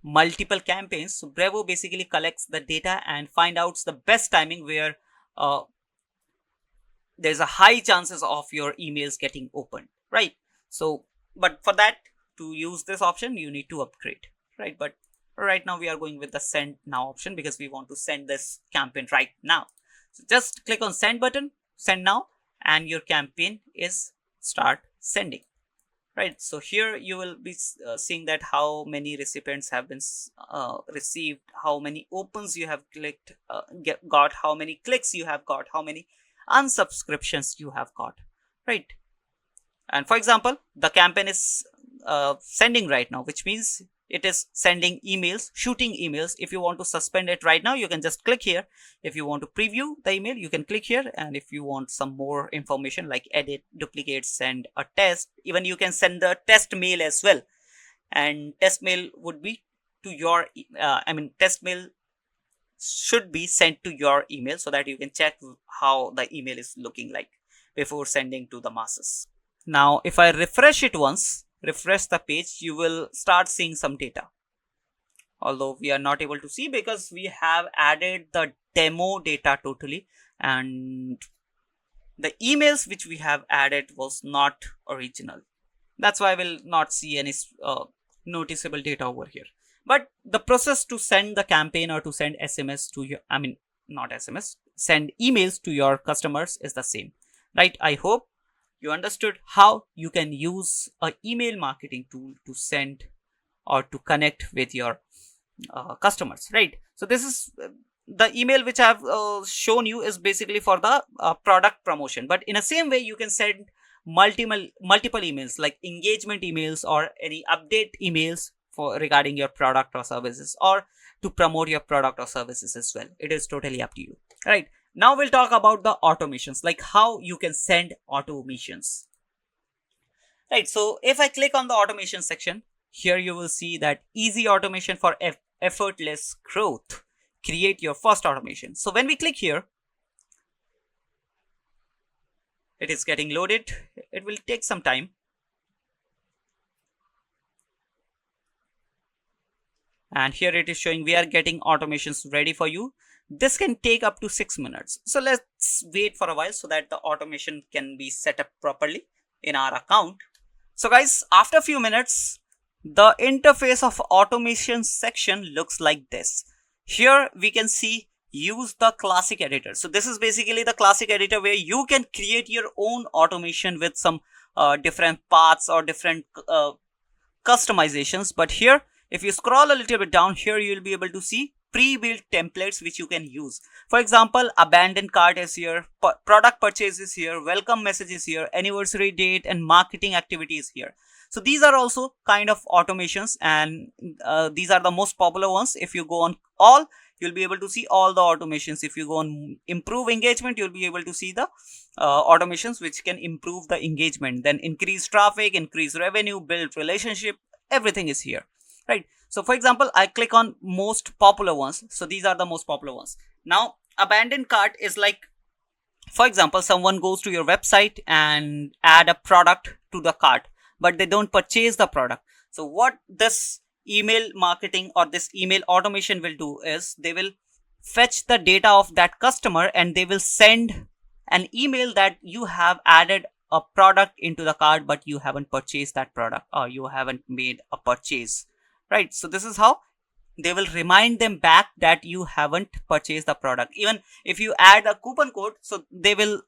multiple campaigns. So Brevo basically collects the data and find out the best timing where there's a high chances of your emails getting opened, right? So, but for that, to use this option, you need to upgrade, right? But right now we are going with the send now option because we want to send this campaign right now. So just click on send button, send now, and your campaign is start sending, right? So here you will be seeing that how many recipients have been received, how many opens you have clicked, got, how many clicks you have got, how many unsubscriptions you have got, right? And for example, the campaign is sending right now, which means it is sending emails, shooting emails. If you want to suspend it right now, you can just click here. If you want to preview the email, you can click here. And if you want some more information like edit, duplicate, send a test, even you can send the test mail as well. And test mail would be to your test mail should be sent to your email so that you can check how the email is looking like before sending to the masses. Now, if I refresh it once, refresh the page, you will start seeing some data. Although we are not able to see because we have added the demo data totally, and the emails which we have added was not original. That's why I will not see any noticeable data over here. But the process to send the campaign or to send SMS to your, not SMS, send emails to your customers is the same, right? I hope you understood how you can use an email marketing tool to send or to connect with your customers, right? So this is the email which I have shown you is basically for the product promotion. But in the same way, you can send multiple emails like engagement emails or any update emails for regarding your product or services, or to promote your product or services as well. It is totally up to you, right? Now we'll talk about the automations, like how you can send automations, right? So if I click on the automation section, here you will see that easy automation for effortless growth. Create your first automation. So when we click here, it is getting loaded. It will take some time. And here it is showing we are getting automations ready for you. This can take up to 6 minutes. So let's wait for a while so that the automation can be set up properly in our account. So guys, after a few minutes, the interface of automation section looks like this. Here we can see use the classic editor. So this is basically the classic editor where you can create your own automation with some different paths or different customizations. But here, if you scroll a little bit down here, you will be able to see pre-built templates which you can use. For example, abandoned cart is here, product purchase is here, welcome message is here, anniversary date and marketing activity is here. So these are also kind of automations, and these are the most popular ones. If you go on all, you'll be able to see all the automations. If you go on improve engagement, you'll be able to see the automations which can improve the engagement, then increase traffic, increase revenue, build relationship, everything is here, right? So for example, I click on most popular ones. So these are the most popular ones. Now, abandoned cart is like, for example, someone goes to your website and add a product to the cart, but they don't purchase the product. So what this email marketing or this email automation will do is they will fetch the data of that customer and they will send an email that you have added a product into the cart, but you haven't purchased that product or you haven't made a purchase, right? So this is how they will remind them back that you haven't purchased the product. Even if you add a coupon code, so they will,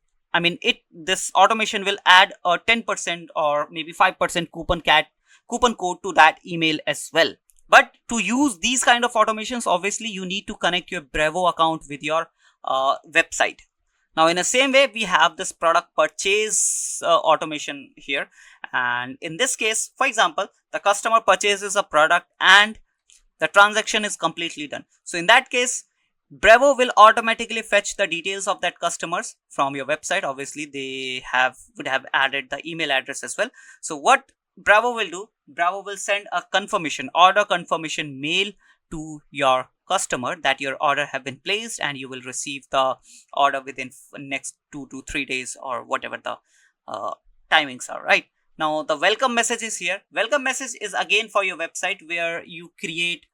this automation will add a 10% or maybe 5% coupon code to that email as well. But to use these kind of automations, obviously you need to connect your Brevo account with your website. Now, in the same way, we have this product purchase automation here. And in this case, for example, the customer purchases a product and the transaction is completely done. So in that case, Bravo will automatically fetch the details of that customers from your website. Obviously, they would have added the email address as well. So what Bravo will do, Bravo will send a order confirmation mail to your customer that your order have been placed, and you will receive the order within next 2 to 3 days or whatever the uh, timings are, right? Now the welcome message is here. Welcome message is again for your website, where you create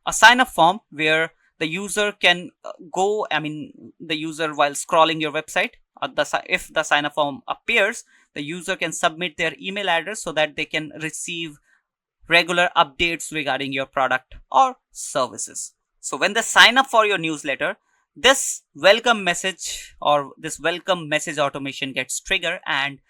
a sign up form where the user can go, I mean, the user, while scrolling your website, if the sign up form appears, the user can submit their email address so that they can receive regular updates regarding your product or services. So when they sign up for your newsletter, this welcome message or this welcome message automation gets triggered, and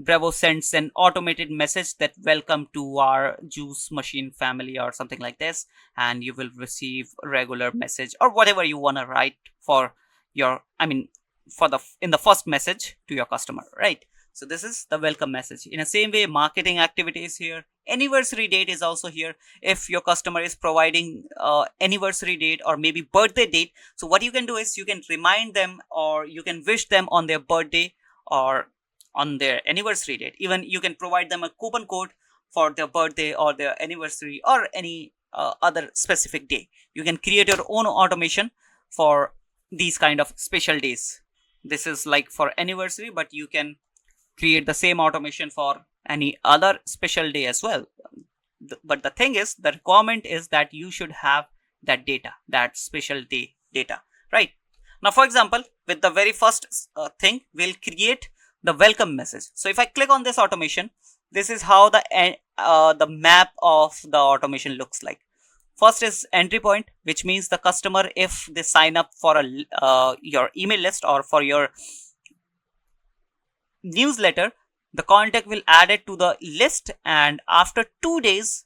Bravo sends an automated message that welcome to our juice machine family or something like this, and you will receive a regular message or whatever you want to write for your, I mean, for the in the first message to your customer, right? So this is the welcome message. In the same way, marketing activity is here. Anniversary date is also here. If your customer is providing anniversary date or maybe birthday date, so what you can do is you can remind them or you can wish them on their birthday or on their anniversary date. Even you can provide them a coupon code for their birthday or their anniversary or any other specific day. You can create your own automation for these kind of special days. This is like for anniversary, but you can create the same automation for any other special day as well. But the thing is, the requirement is that you should have that data, that special day data, right? Now, for example, with the very first thing, we'll create the welcome message. So if I click on this automation, this is how the map of the automation looks like. First is entry point, which means the customer, if they sign up for your email list or for your newsletter, the contact will add it to the list, and after 2 days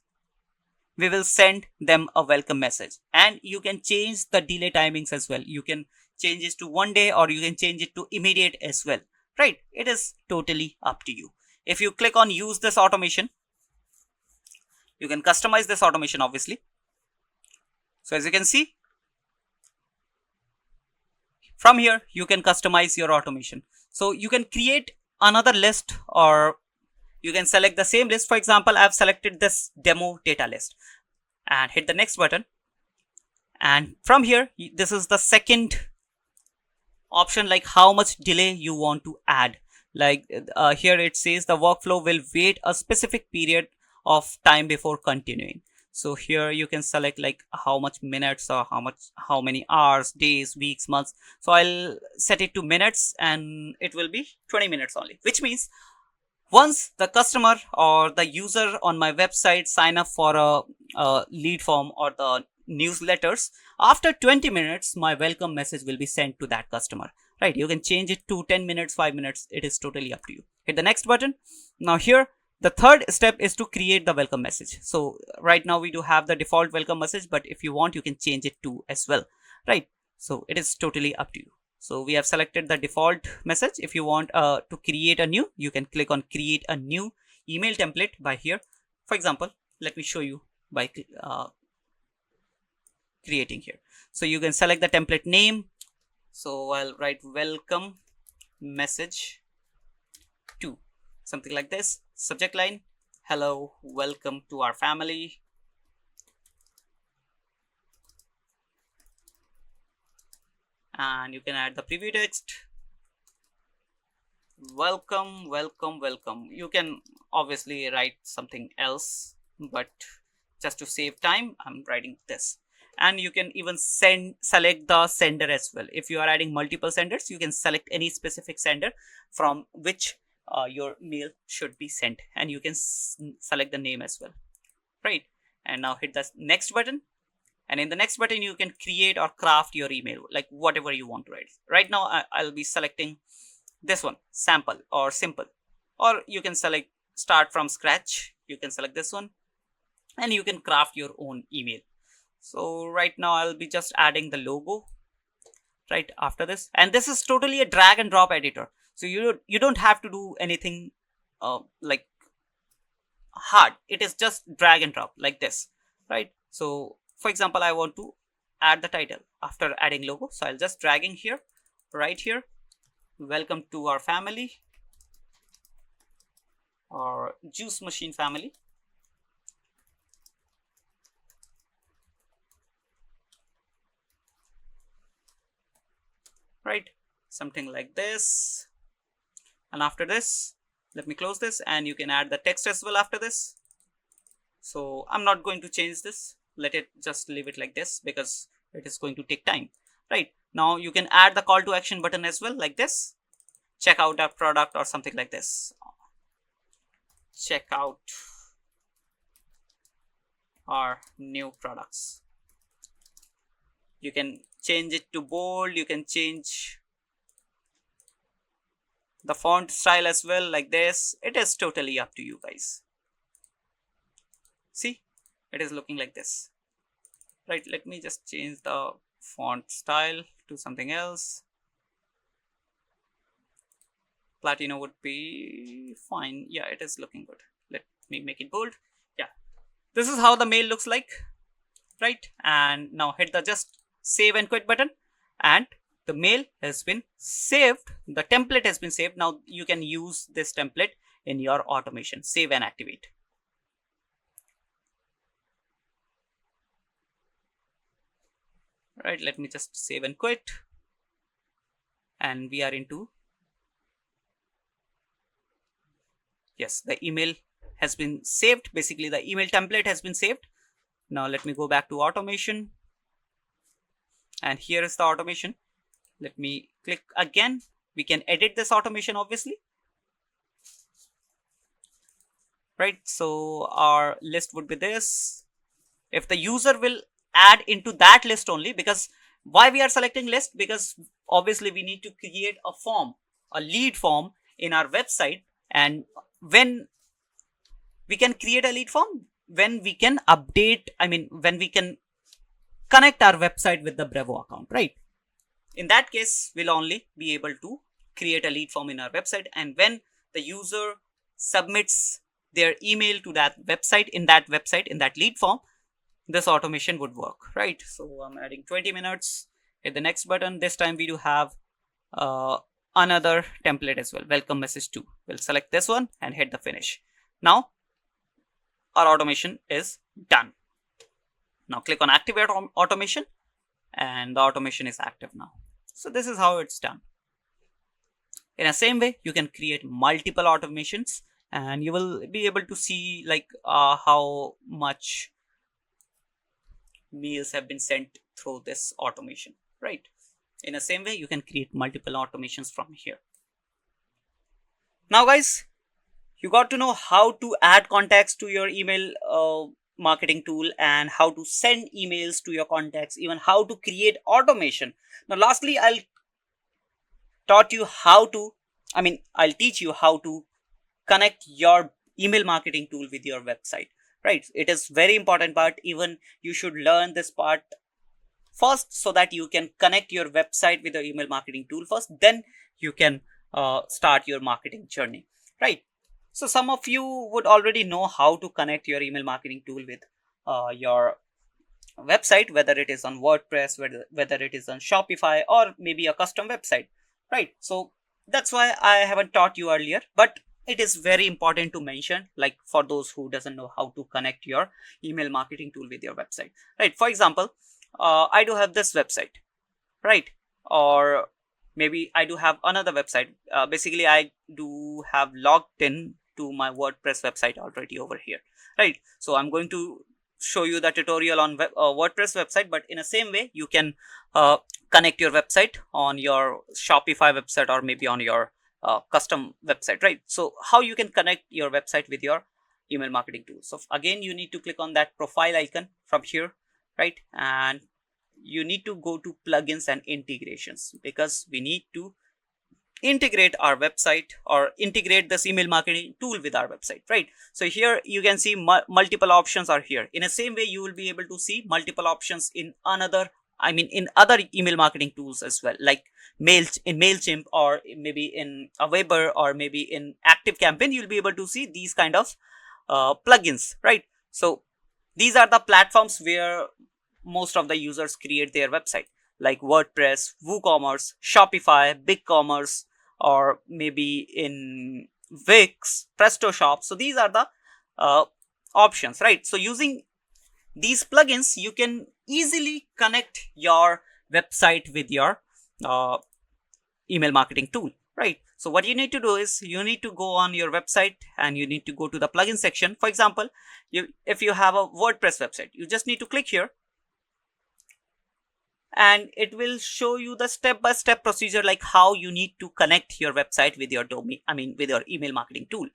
we will send them a welcome message. And you can change the delay timings as well. You can change it to 1 day or you can change it to immediate as well, right? It is totally up to you. If you click on use this automation, you can customize this automation, obviously. So as you can see, from here you can customize your automation. So you can create another list or you can select the same list. For example, I've selected this demo data list and hit the next button. And from here, this is the second option, like how much delay you want to add. Like here it says the workflow will wait a specific period of time before continuing. So here you can select like how much minutes or how many hours, days, weeks, months. So I'll set it to minutes and it will be 20 minutes only, which means once the customer or the user on my website sign up for a lead form or the newsletters, after 20 minutes my welcome message will be sent to that customer, right? You can change it to 10 minutes, 5 minutes. It is totally up to you. Hit the next button. Now here the third step is to create the welcome message. So right now we do have the default welcome message, but if you want you can change it to as well, right? So it is totally up to you. So we have selected the default message. If you want to create a new, you can click on create a new email template by here. For example, let me show you by creating here. So you can select the template name. So I'll write welcome message to something like this. Subject line, hello, welcome to our family. And you can add the preview text. Welcome, welcome, welcome. You can obviously write something else, but just to save time, I'm writing this. And you can even select the sender as well. If you are adding multiple senders, you can select any specific sender from which your mail should be sent, and you can select the name as well, right? And now hit the next button, and in the next button you can create or craft your email like whatever you want to write. Right now I'll be selecting this one, sample or simple, or you can select start from scratch. You can select this one and you can craft your own email. So right now I'll be just adding the logo right after this, and this is totally a drag and drop editor. So you don't have to do anything like hard. It is just drag and drop like this, right? So for example, I want to add the title after adding logo. So I'll just dragging here, right here, welcome to our family or juice machine family. Right, something like this. And after this, let me close this, and you can add the text as well after this. So I'm not going to change this, let it just leave it like this because it is going to take time. Right, now you can add the call to action button as well, like this. Check out our product or something like this. Check out our new products. You can change it to bold, you can change the font style as well, like this. It is totally up to you guys. See, it is looking like this. Right, let me just change the font style to something else. Platino would be fine. Yeah, it is looking good. Let me make it bold. Yeah, this is how the mail looks like. Right, and now hit the just save and quit button, and the mail has been saved. The template has been saved. Now you can use this template in your automation. Save and activate. Right, let me just save and quit, and we are into, yes, the email has been saved. Basically the email template has been saved. Now let me go back to automation, and here is the automation. Let me click again. We can edit this automation obviously. Right, so our list would be this. If the user will add into that list only, because why we are selecting list, because obviously we need to create a form, a lead form in our website. And when we can create a lead form, when we can update, when we can connect our website with the Brevo account, right? In that case, we'll only be able to create a lead form in our website, and when the user submits their email to that website, in that lead form, this automation would work, right? So I'm adding 20 minutes. Hit the next button. This time we do have another template as well, welcome message 2. We'll select this one and hit the finish. Now our automation is done. Now click on activate automation, and the automation is active now. So this is how it's done. In the same way, you can create multiple automations, and you will be able to see like how much mails have been sent through this automation, right? In the same way, you can create multiple automations from here. Now guys, you got to know how to add contacts to your email marketing tool, and how to send emails to your contacts, even how to create automation. Now lastly, I'll teach you how to connect your email marketing tool with your website, right? It is very important part. Even you should learn this part first, so that you can connect your website with the email marketing tool first, then you can start your marketing journey, right? So some of you would already know how to connect your email marketing tool with your website, whether it is on WordPress, whether it is on Shopify, or maybe a custom website, right? So that's why I haven't taught you earlier, but it is very important to mention, like for those who doesn't know how to connect your email marketing tool with your website, right? For example, I do have this website, right? Or maybe I do have another website. Basically I do have logged in to my WordPress website already over here, right? So I'm going to show you the tutorial on WordPress website, but in the same way you can connect your website on your Shopify website, or maybe on your custom website, right? So how you can connect your website with your email marketing tool? So again, you need to click on that profile icon from here, right? And you need to go to plugins and integrations, because we need to integrate our website, or integrate this email marketing tool with our website, right? So here you can see multiple options are here. In the same way, you will be able to see multiple options in other email marketing tools as well, like MailChimp, or maybe in Aweber, or maybe in ActiveCampaign. You'll be able to see these kind of plugins, right? So these are the platforms where most of the users create their website, like WordPress, WooCommerce, Shopify, BigCommerce, or maybe in Wix, PrestaShop. So these are the options, right? So using these plugins, you can easily connect your website with your email marketing tool, right? So what you need to do is you need to go on your website and you need to go to the plugin section. For example, if you have a WordPress website, you just need to click here and it will show you the step-by-step procedure, like how you need to connect your website with your domain, with your email marketing tool,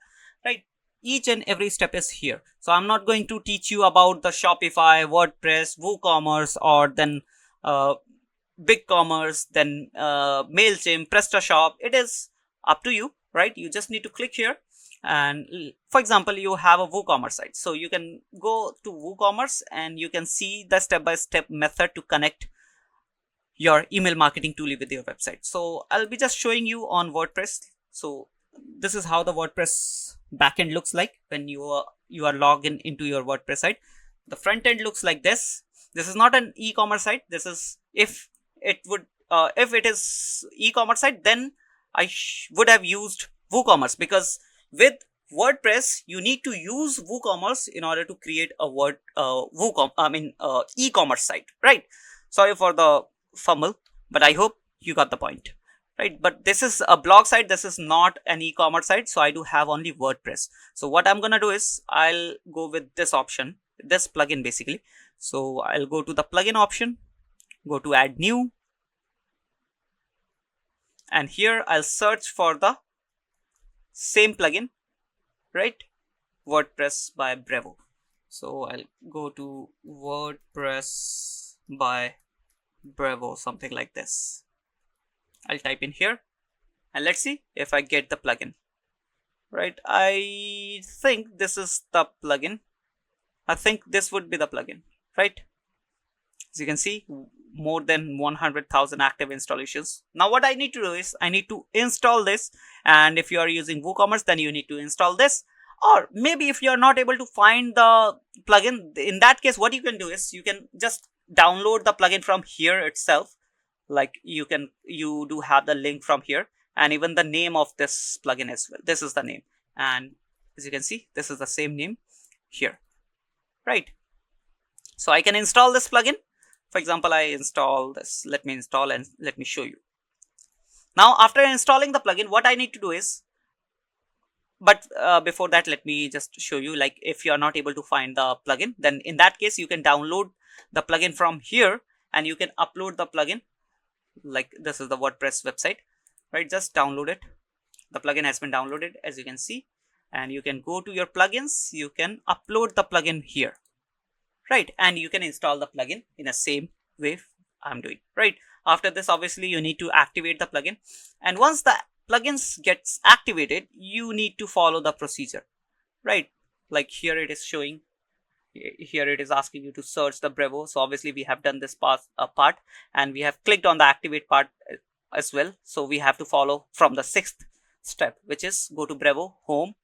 right? Each and every step is here. So I'm not going to teach you about the Shopify, WordPress, WooCommerce, or then BigCommerce, then MailChimp, PrestaShop. It is up to you, right? You just need to click here. And for example, you have a WooCommerce site. So you can go to WooCommerce and you can see the step-by-step method to connect your email marketing tool with your website. So I'll be just showing you on WordPress. So this is how the WordPress backend looks like when you are logged into your WordPress site. The front end looks like this. This is not an e-commerce site. This is if it is e-commerce site, then I would have used WooCommerce, because with WordPress you need to use WooCommerce in order to create a e-commerce site, right? Sorry for the fumble, but I hope you got the point, right? But this is a blog site, this is not an e-commerce site, so I do have only WordPress. So what I'm gonna do is I'll go with this option, this plugin basically. So I'll go to the plugin option, go to add new, and here I'll search for the same plugin, right? WordPress by Brevo. So I'll go to WordPress by Brevo, something like this. I'll type in here and let's see if I get the plugin, right? I think this is the plugin. I think this would be the plugin, right? As you can see, more than 100,000 active installations. Now what I need to do is I need to install this, and if you are using WooCommerce, then you need to install this. Or maybe if you are not able to find the plugin, in that case what you can do is you can just download the plugin from here itself. Like you do have the link from here, and even the name of this plugin as well. This is the name, and as you can see, this is the same name here, right? So I can install this plugin. For example, I install this. Let me install and let me show you. Now after installing the plugin, what I need to do is, but before that, let me just show you, like if you are not able to find the plugin, then in that case you can download the plugin from here and you can upload the plugin. Like this is the WordPress website, right? Just download it. The plugin has been downloaded, as you can see, and you can go to your plugins, you can upload the plugin here, right? And you can install the plugin in the same way I'm doing, right? After this, obviously you need to activate the plugin, and once the plugins gets activated, you need to follow the procedure, right? Like here it is showing, here it is asking you to search the Brevo. So obviously we have done this part and we have clicked on the activate part as well. So we have to follow from the 6th step, which is go to Brevo home,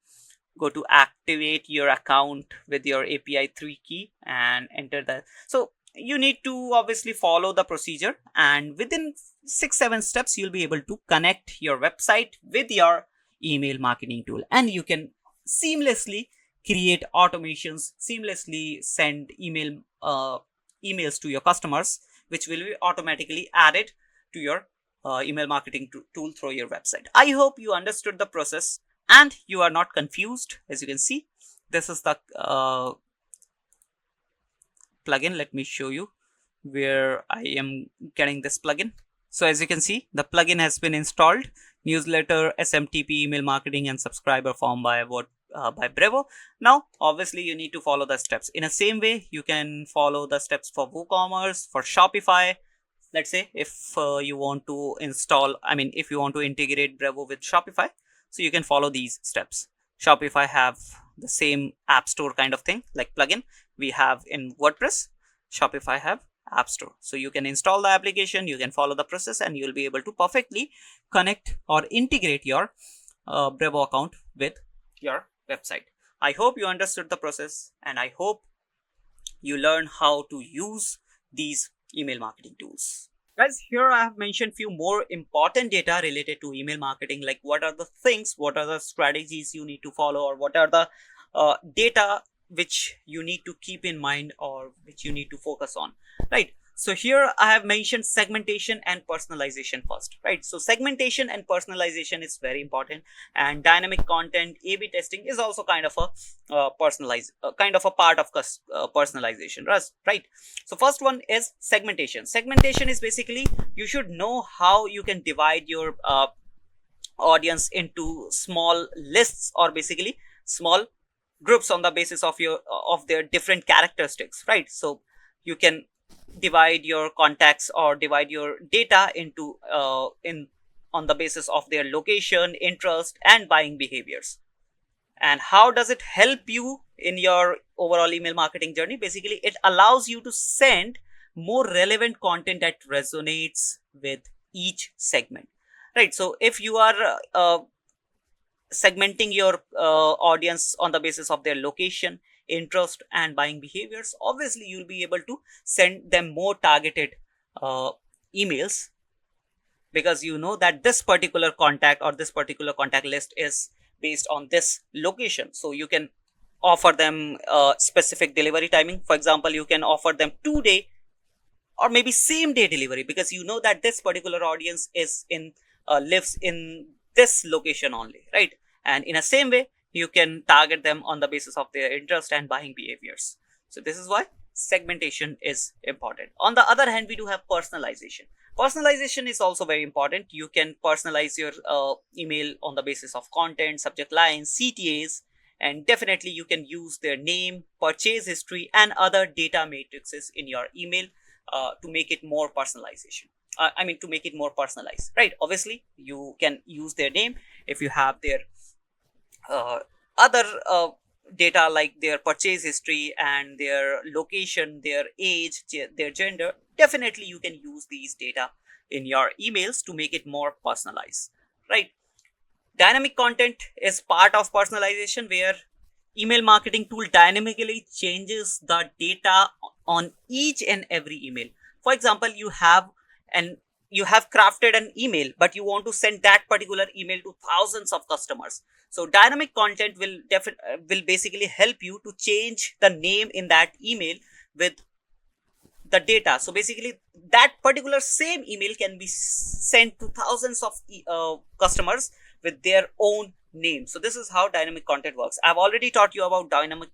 go to activate your account with your API 3 key and enter the. So you need to obviously follow the procedure, and within 6-7 steps you'll be able to connect your website with your email marketing tool, and you can seamlessly create automations, seamlessly send emails to your customers, which will be automatically added to your email marketing tool through your website. I hope you understood the process and you are not confused. As you can see, this is the plugin. Let me show you where I am getting this plugin. So as you can see, the plugin has been installed. Newsletter, SMTP, email marketing, and subscriber form by Brevo. Now obviously you need to follow the steps in the same way. You can follow the steps for WooCommerce, for Shopify. Let's say if you want to install, if you want to integrate Brevo with Shopify, so you can follow these steps. Shopify have the same app store kind of thing like plugin we have in WordPress. Shopify have app store, so you can install the application, you can follow the process, and you'll be able to perfectly connect or integrate your Brevo account with your website. I hope you understood the process, and I hope you learn how to use these email marketing tools. Guys, here I have mentioned few more important data related to email marketing, like what are the things, what are the strategies you need to follow, or what are the data which you need to keep in mind or which you need to focus on, right? So here I have mentioned segmentation and personalization first, right? So segmentation and personalization is very important, and dynamic content A/B testing is also kind of a kind of a part of personalization, right? So first one is segmentation. Segmentation is basically you should know how you can divide your audience into small lists, or basically small groups on the basis of their different characteristics, right? So you can divide your contacts or divide your data into in on the basis of their location, interest, and buying behaviors. And how does it help you in your overall email marketing journey? Basically, it allows you to send more relevant content that resonates with each segment, right? So if you are segmenting your audience on the basis of their location, interest, and buying behaviors, obviously you'll be able to send them more targeted emails, because you know that this particular contact or this particular contact list is based on this location. So you can offer them specific delivery timing. For example, you can offer them 2 day or maybe same day delivery, because you know that this particular audience is in lives in this location only, right? And in a same way, you can target them on the basis of their interest and buying behaviors. So this is why segmentation is important. On the other hand, we do have personalization. Personalization is also very important. You can personalize your email on the basis of content, subject lines, CTAs, and definitely you can use their name, purchase history, and other data matrices in your email to make it more personalization. To make it more personalized, right? Obviously, you can use their name if you have their other data like their purchase history and their location, their age, their gender. Definitely, you can use these data in your emails to make it more personalized, right? Dynamic content is part of personalization, where email marketing tool dynamically changes the data on each and every email. For example, you have crafted an email, but you want to send that particular email to thousands of customers. So dynamic content will basically help you to change the name in that email with the data. So basically, that particular same email can be sent to thousands of customers with their own name. So this is how dynamic content works. I've already taught you about dynamic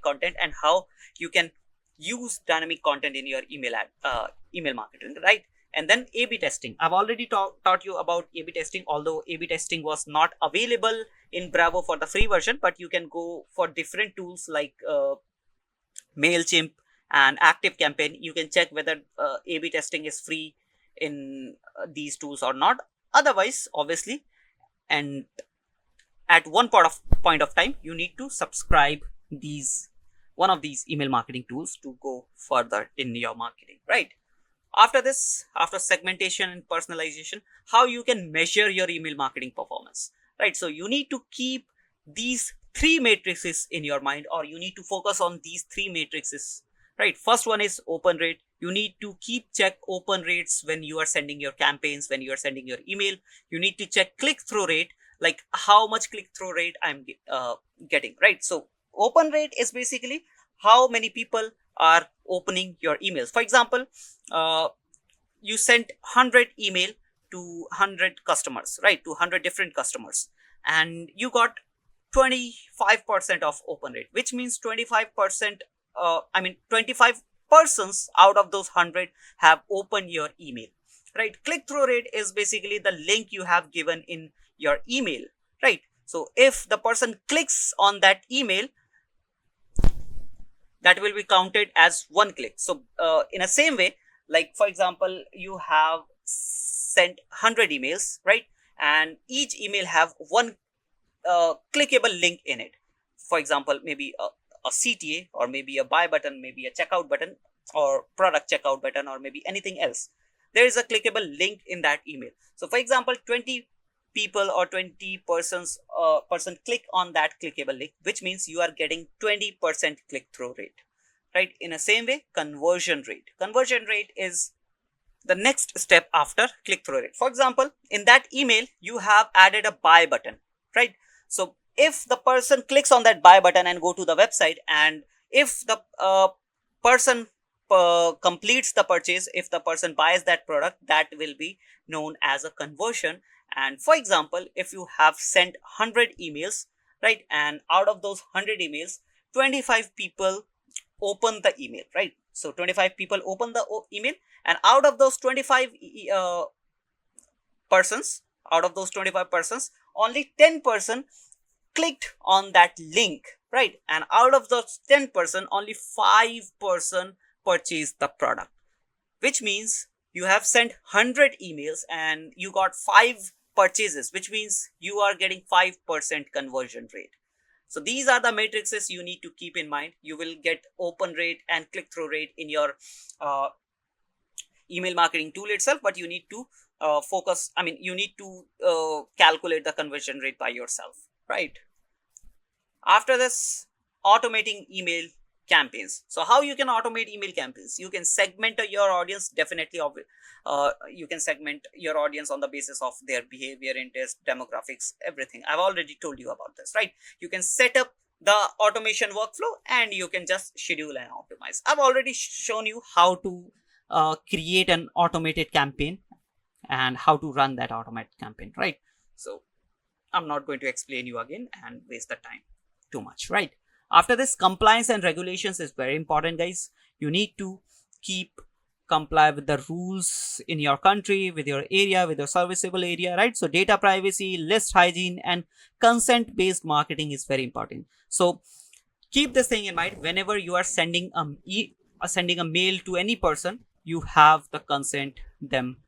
content and how you can use dynamic content in your email marketing, right? And then A/B testing. I've already taught you about A/B testing, although A/B testing was not available in Bravo for the free version, but you can go for different tools like MailChimp and ActiveCampaign. You can check whether A/B testing is free in these tools or not. Otherwise, obviously, and at one point of time, you need to subscribe one of these email marketing tools to go further in your marketing, right? After this, after segmentation and personalization, how you can measure your email marketing performance, right? So you need to keep these three matrices in your mind, or you need to focus on these three matrices, right? First one is open rate. You need to check open rates when you are sending your campaigns, when you are sending your email. You need to check click-through rate, like how much click-through rate I'm getting, right? So open rate is basically how many people are opening your emails. For example, you sent 100 email to 100 customers, right? To 100 different customers, and you got 25% of open rate, which means 25%, 25 persons out of those 100 have opened your email, right? Click-through rate is basically the link you have given in your email, right? So if the person clicks on that email, that will be counted as one click. So in a same way, like for example, you have sent 100 emails, right? And each email have one clickable link in it. For example, maybe a CTA, or maybe a buy button, maybe a checkout button, or product checkout button, or maybe anything else. There is a clickable link in that email. So for example, 20 people or 20 person click on that clickable link, which means you are getting 20% click-through rate, right? In the same way, conversion rate. Conversion rate is the next step after click-through rate. For example, in that email, you have added a buy button, right? So if the person clicks on that buy button and go to the website, and if the person completes the purchase, if the person buys that product, that will be known as a conversion. And for example, if you have sent 100 emails, right, and out of those 100 emails, 25 people open the email, right? So 25 people open the email, and out of those 25 persons, out of those 25 persons, only 10% clicked on that link, right? And out of those 10%, only 5% purchased the product, which means you have sent 100 emails and you got 5 purchases, which means you are getting 5% conversion rate. So these are the matrices you need to keep in mind. You will get open rate and click-through rate in your email marketing tool itself, but you need to you need to calculate the conversion rate by yourself, right? After this, automating email campaigns. So how you can automate email campaigns? You can segment your audience. Definitely, you can segment your audience on the basis of their behavior, interest, demographics, everything. I've already told you about this, right? You can set up the automation workflow and you can just schedule and optimize. I've already shown you how to create an automated campaign and how to run that automated campaign, right? So I'm not going to explain you again and waste the time too much, right? After this, compliance and regulations is very important, guys. You need to keep comply with the rules in your country, with your area, with your serviceable area, right? So data privacy, list hygiene, and consent based marketing is very important. So keep this thing in mind. Whenever you are sending a mail to any person, you have the consent them.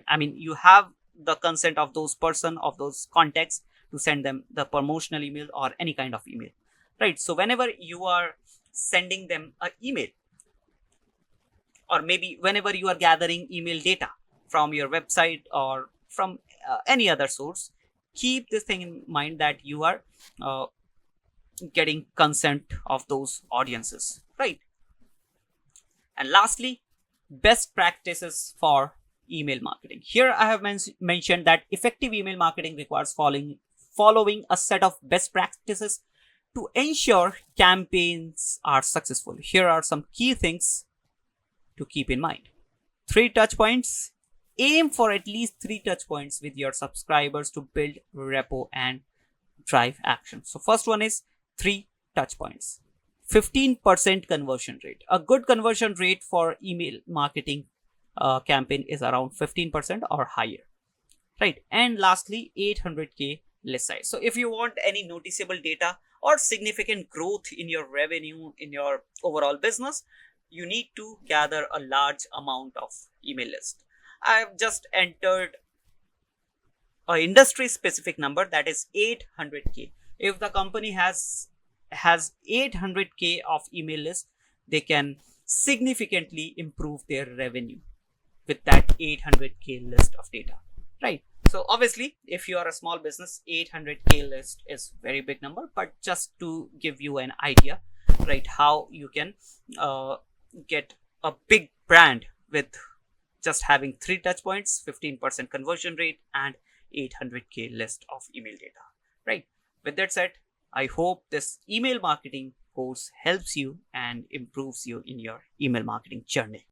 You have the consent of those person, of those contacts, to send them the promotional email or any kind of email, right? So whenever you are sending them an email, or maybe whenever you are gathering email data from your website or from any other source, keep this thing in mind that you are getting consent of those audiences, right? And lastly, best practices for email marketing. Here I have mentioned that effective email marketing requires following a set of best practices to ensure campaigns are successful. Here are some key things to keep in mind. 3 touch points. Aim for at least 3 touch points with your subscribers to build rapport and drive action. So first one is 3 touch points. 15% conversion rate. A good conversion rate for email marketing campaign is around 15% or higher, right? And lastly, 800k list size. So if you want any noticeable data or significant growth in your revenue, in your overall business, you need to gather a large amount of email list. I have just entered a industry specific number, that is 800k. If the company has 800k of email list, they can significantly improve their revenue with that 800k list of data, right? So obviously, if you are a small business, 800k list is very big number, but just to give you an idea, right, how you can get a big brand with just having 3 touch points, 15% conversion rate, and 800k list of email data, right? With that said, I hope this email marketing course helps you and improves you in your email marketing journey.